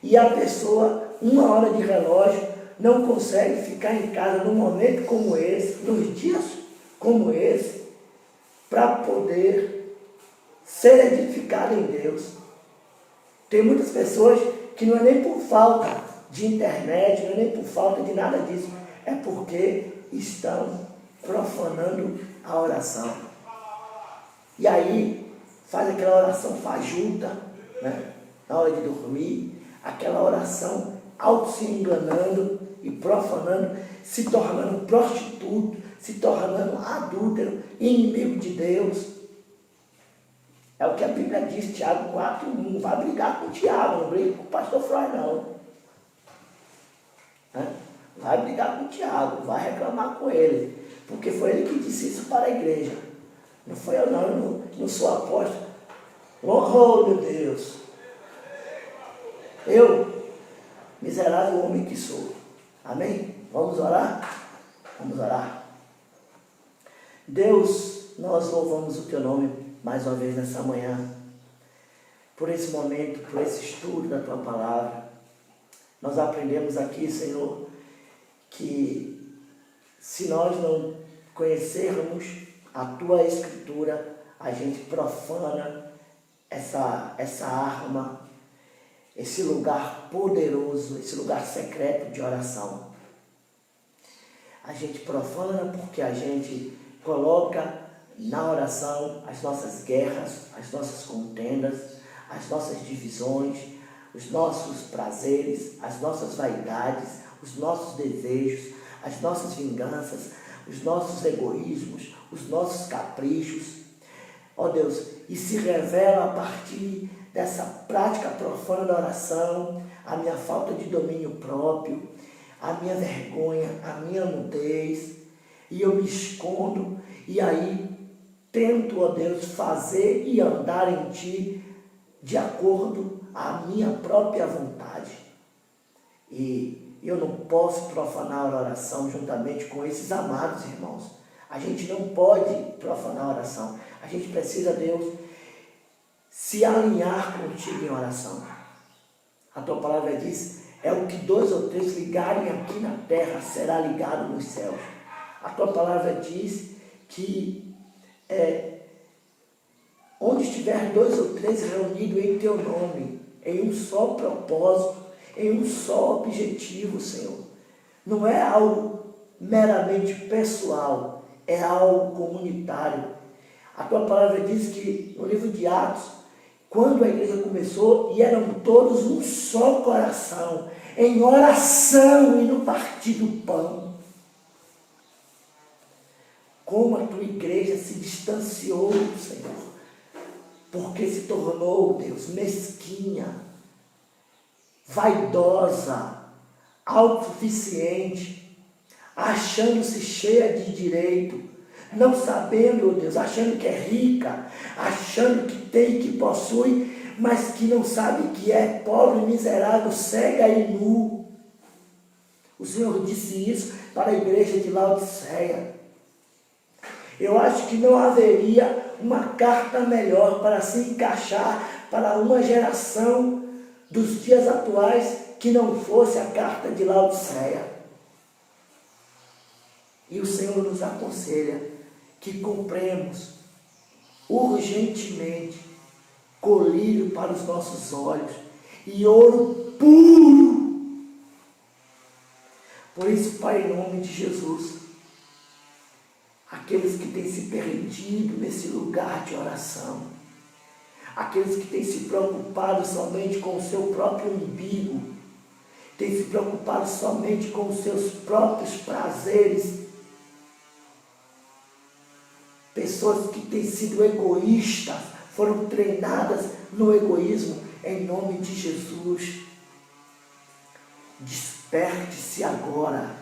e a pessoa, 1 hora de relógio, não consegue ficar em casa num momento como esse, nos dias como esse, para poder ser edificado em Deus. Tem muitas pessoas que não é nem por falta de internet, não é nem por falta de nada disso, é porque estão profanando a oração. E aí faz aquela oração fajuta, né? Na hora de dormir, aquela oração auto se enganando e profanando, se tornando prostituto, se tornando adúltero, inimigo de Deus. É o que a Bíblia diz, Tiago 4:1, não vai brigar com o Tiago, não briga com o pastor Freud não. Vai brigar com o Tiago, vai reclamar com ele, porque foi ele que disse isso para a igreja. Não foi eu não, eu não sou apóstolo. Oh, meu Deus! Eu, miserável homem que sou. Amém? Vamos orar? Vamos orar. Deus, nós louvamos o Teu nome mais uma vez nessa manhã, por esse momento, por esse estudo da Tua Palavra. Nós aprendemos aqui, Senhor, que se nós não conhecermos a Tua Escritura, a gente profana essa arma, esse lugar poderoso, esse lugar secreto de oração. A gente profana porque a gente coloca na oração as nossas guerras, as nossas contendas, as nossas divisões, os nossos prazeres, as nossas vaidades, os nossos desejos, as nossas vinganças, os nossos egoísmos, os nossos caprichos. Ó Deus, e se revela a partir dessa prática profana da oração, a minha falta de domínio próprio, a minha vergonha, a minha nudez, e eu me escondo, e aí tento, ó Deus, fazer e andar em Ti de acordo à minha própria vontade. E eu não posso profanar a oração juntamente com esses amados irmãos. A gente não pode profanar a oração. A gente precisa, Deus, se alinhar contigo em oração. A Tua palavra diz, é o que 2 ou 3 ligarem aqui na terra, será ligado nos céus. A Tua palavra diz que onde estiver 2 ou 3 reunidos em Teu nome, em um só propósito, em um só objetivo, Senhor. Não é algo meramente pessoal, é algo comunitário. A Tua palavra diz que no livro de Atos, quando a igreja começou, e eram todos um só coração, em oração e no partir do pão. Como a Tua igreja se distanciou, Senhor, porque se tornou, Deus, mesquinha, vaidosa, autossuficiente, achando-se cheia de direito, não sabendo, Deus, achando que é rica, achando que tem, que possui, mas que não sabe que é pobre, miserável, cega e nu. O Senhor disse isso para a igreja de Laodiceia. Eu acho que não haveria uma carta melhor para se encaixar para uma geração dos dias atuais que não fosse a carta de Laodiceia. E o Senhor nos aconselha que compremos urgentemente colírio para os nossos olhos e ouro puro. Por isso, Pai, em nome de Jesus, aqueles que têm se perdido nesse lugar de oração, aqueles que têm se preocupado somente com o seu próprio umbigo, têm se preocupado somente com os seus próprios prazeres, pessoas que têm sido egoístas, foram treinadas no egoísmo, em nome de Jesus. Desperte-se agora.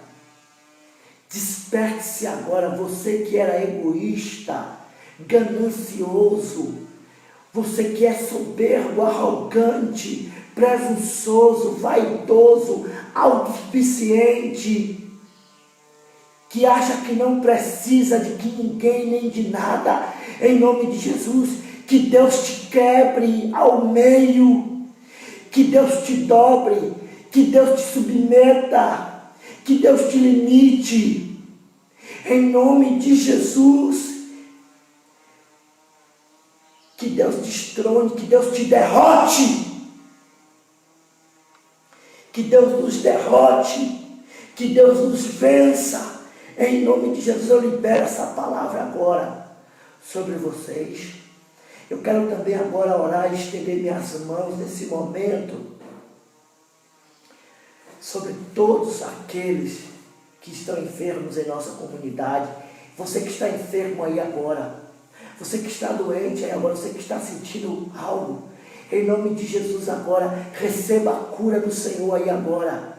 Desperte-se agora, você que era egoísta, ganancioso, você que é soberbo, arrogante, presunçoso, vaidoso, autossuficiente, que acha que não precisa de que ninguém nem de nada, em nome de Jesus, que Deus te quebre ao meio, que Deus te dobre, que Deus te submeta, que Deus te limite, em nome de Jesus, que Deus destrone, que Deus te derrote, que Deus nos derrote, que Deus nos vença. Em nome de Jesus, eu libero essa palavra agora sobre vocês. Eu quero também agora orar e estender minhas mãos nesse momento sobre todos aqueles que estão enfermos em nossa comunidade. Você que está enfermo aí agora, você que está doente aí agora, você que está sentindo algo, em nome de Jesus agora, receba a cura do Senhor aí agora.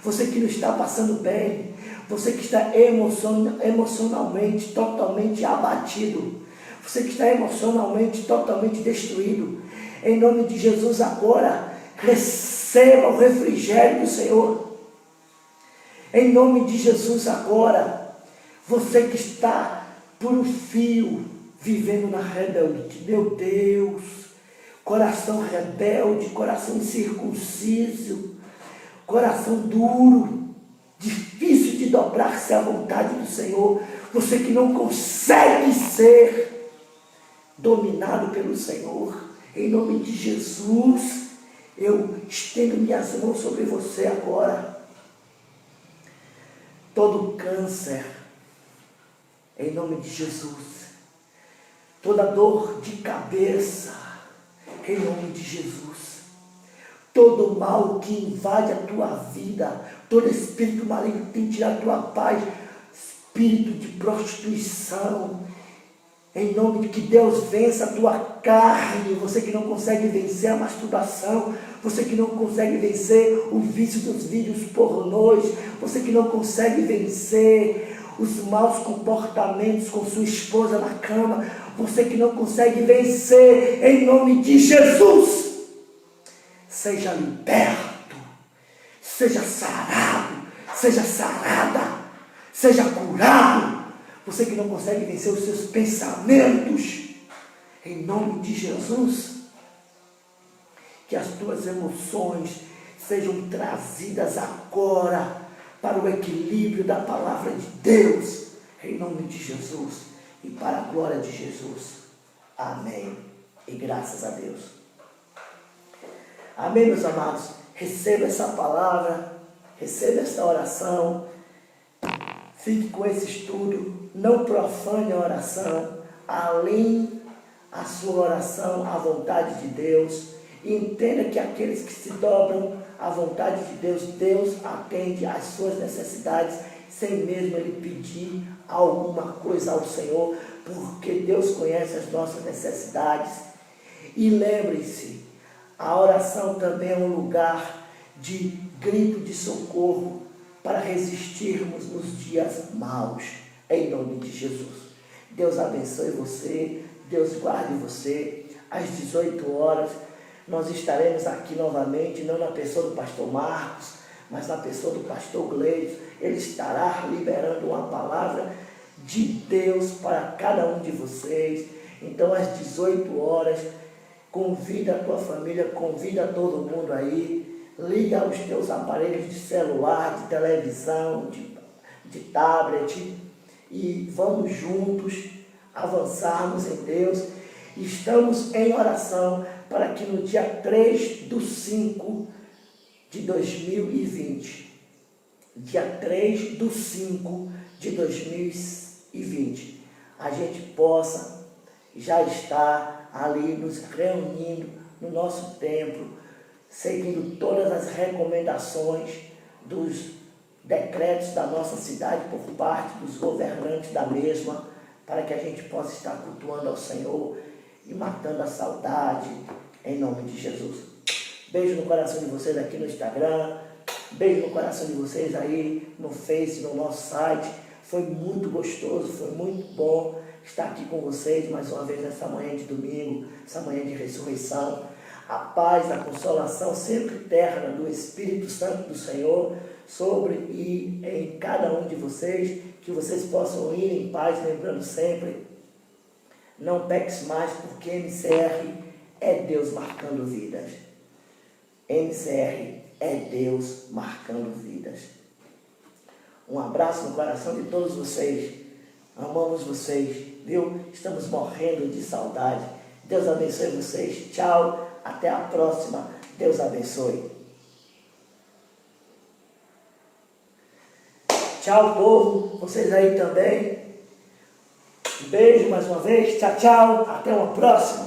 Você que não está passando bem, você que está emocionalmente totalmente abatido, você que está emocionalmente totalmente destruído, em nome de Jesus agora, receba o refrigério do Senhor. Em nome de Jesus agora, você que está por um fio, vivendo na rebeldia, meu Deus, coração rebelde, coração incircunciso, coração duro, difícil de dobrar-se à vontade do Senhor, você que não consegue ser dominado pelo Senhor, Em nome de Jesus, eu estendo minhas mãos sobre você agora. Todo câncer, em nome de Jesus. Toda dor de cabeça, em nome de Jesus. Todo mal que invade a tua vida, todo espírito maligno que tem tirado a tua paz, espírito de prostituição, em nome de que Deus vença a tua carne, você que não consegue vencer a masturbação, você que não consegue vencer o vício dos vídeos pornôs, você que não consegue vencer os maus comportamentos com sua esposa na cama, você que não consegue vencer, em nome de Jesus, seja liberto, seja sarado, seja sarada, seja curado. Você que não consegue vencer os seus pensamentos, em nome de Jesus, que as tuas emoções sejam trazidas agora para o equilíbrio da palavra de Deus, em nome de Jesus e para a glória de Jesus. Amém. E graças a Deus. Amém, meus amados. Receba essa palavra, receba esta oração. Fique com esse estudo, não profane a oração, alinhe a sua oração à vontade de Deus, e entenda que aqueles que se dobram à vontade de Deus, Deus atende às suas necessidades, sem mesmo ele pedir alguma coisa ao Senhor, porque Deus conhece as nossas necessidades. E lembre-se, a oração também é um lugar de grito de socorro, para resistirmos nos dias maus, em nome de Jesus. Deus abençoe você, Deus guarde você. Às 18 horas, nós estaremos aqui novamente, não na pessoa do pastor Marcos, mas na pessoa do pastor Gleison. Ele estará liberando uma palavra de Deus para cada um de vocês. Então, às 18 horas, convida a tua família, convida todo mundo aí. Liga os teus aparelhos de celular, de televisão, de tablet, e vamos juntos avançarmos em Deus. Estamos em oração para que no dia 3/5 de 2020, dia 3/5 de 2020, a gente possa já estar ali nos reunindo no nosso templo, seguindo todas as recomendações dos decretos da nossa cidade por parte dos governantes da mesma, para que a gente possa estar cultuando ao Senhor e matando a saudade, em nome de Jesus. Beijo no coração de vocês aqui no Instagram, beijo no coração de vocês aí no Face, no nosso site. Foi muito gostoso, foi muito bom estar aqui com vocês mais uma vez nessa manhã de domingo, essa manhã de ressurreição. A paz, a consolação sempre eterna do Espírito Santo do Senhor sobre e em cada um de vocês, que vocês possam ir em paz, lembrando sempre, não peques mais, porque MCR é Deus marcando vidas. MCR é Deus marcando vidas. Um abraço no coração de todos vocês. Amamos vocês, viu? Estamos morrendo de saudade. Deus abençoe vocês. Tchau. Até a próxima. Deus abençoe. Tchau, povo. Vocês aí também. Beijo mais uma vez. Tchau, tchau. Até uma próxima.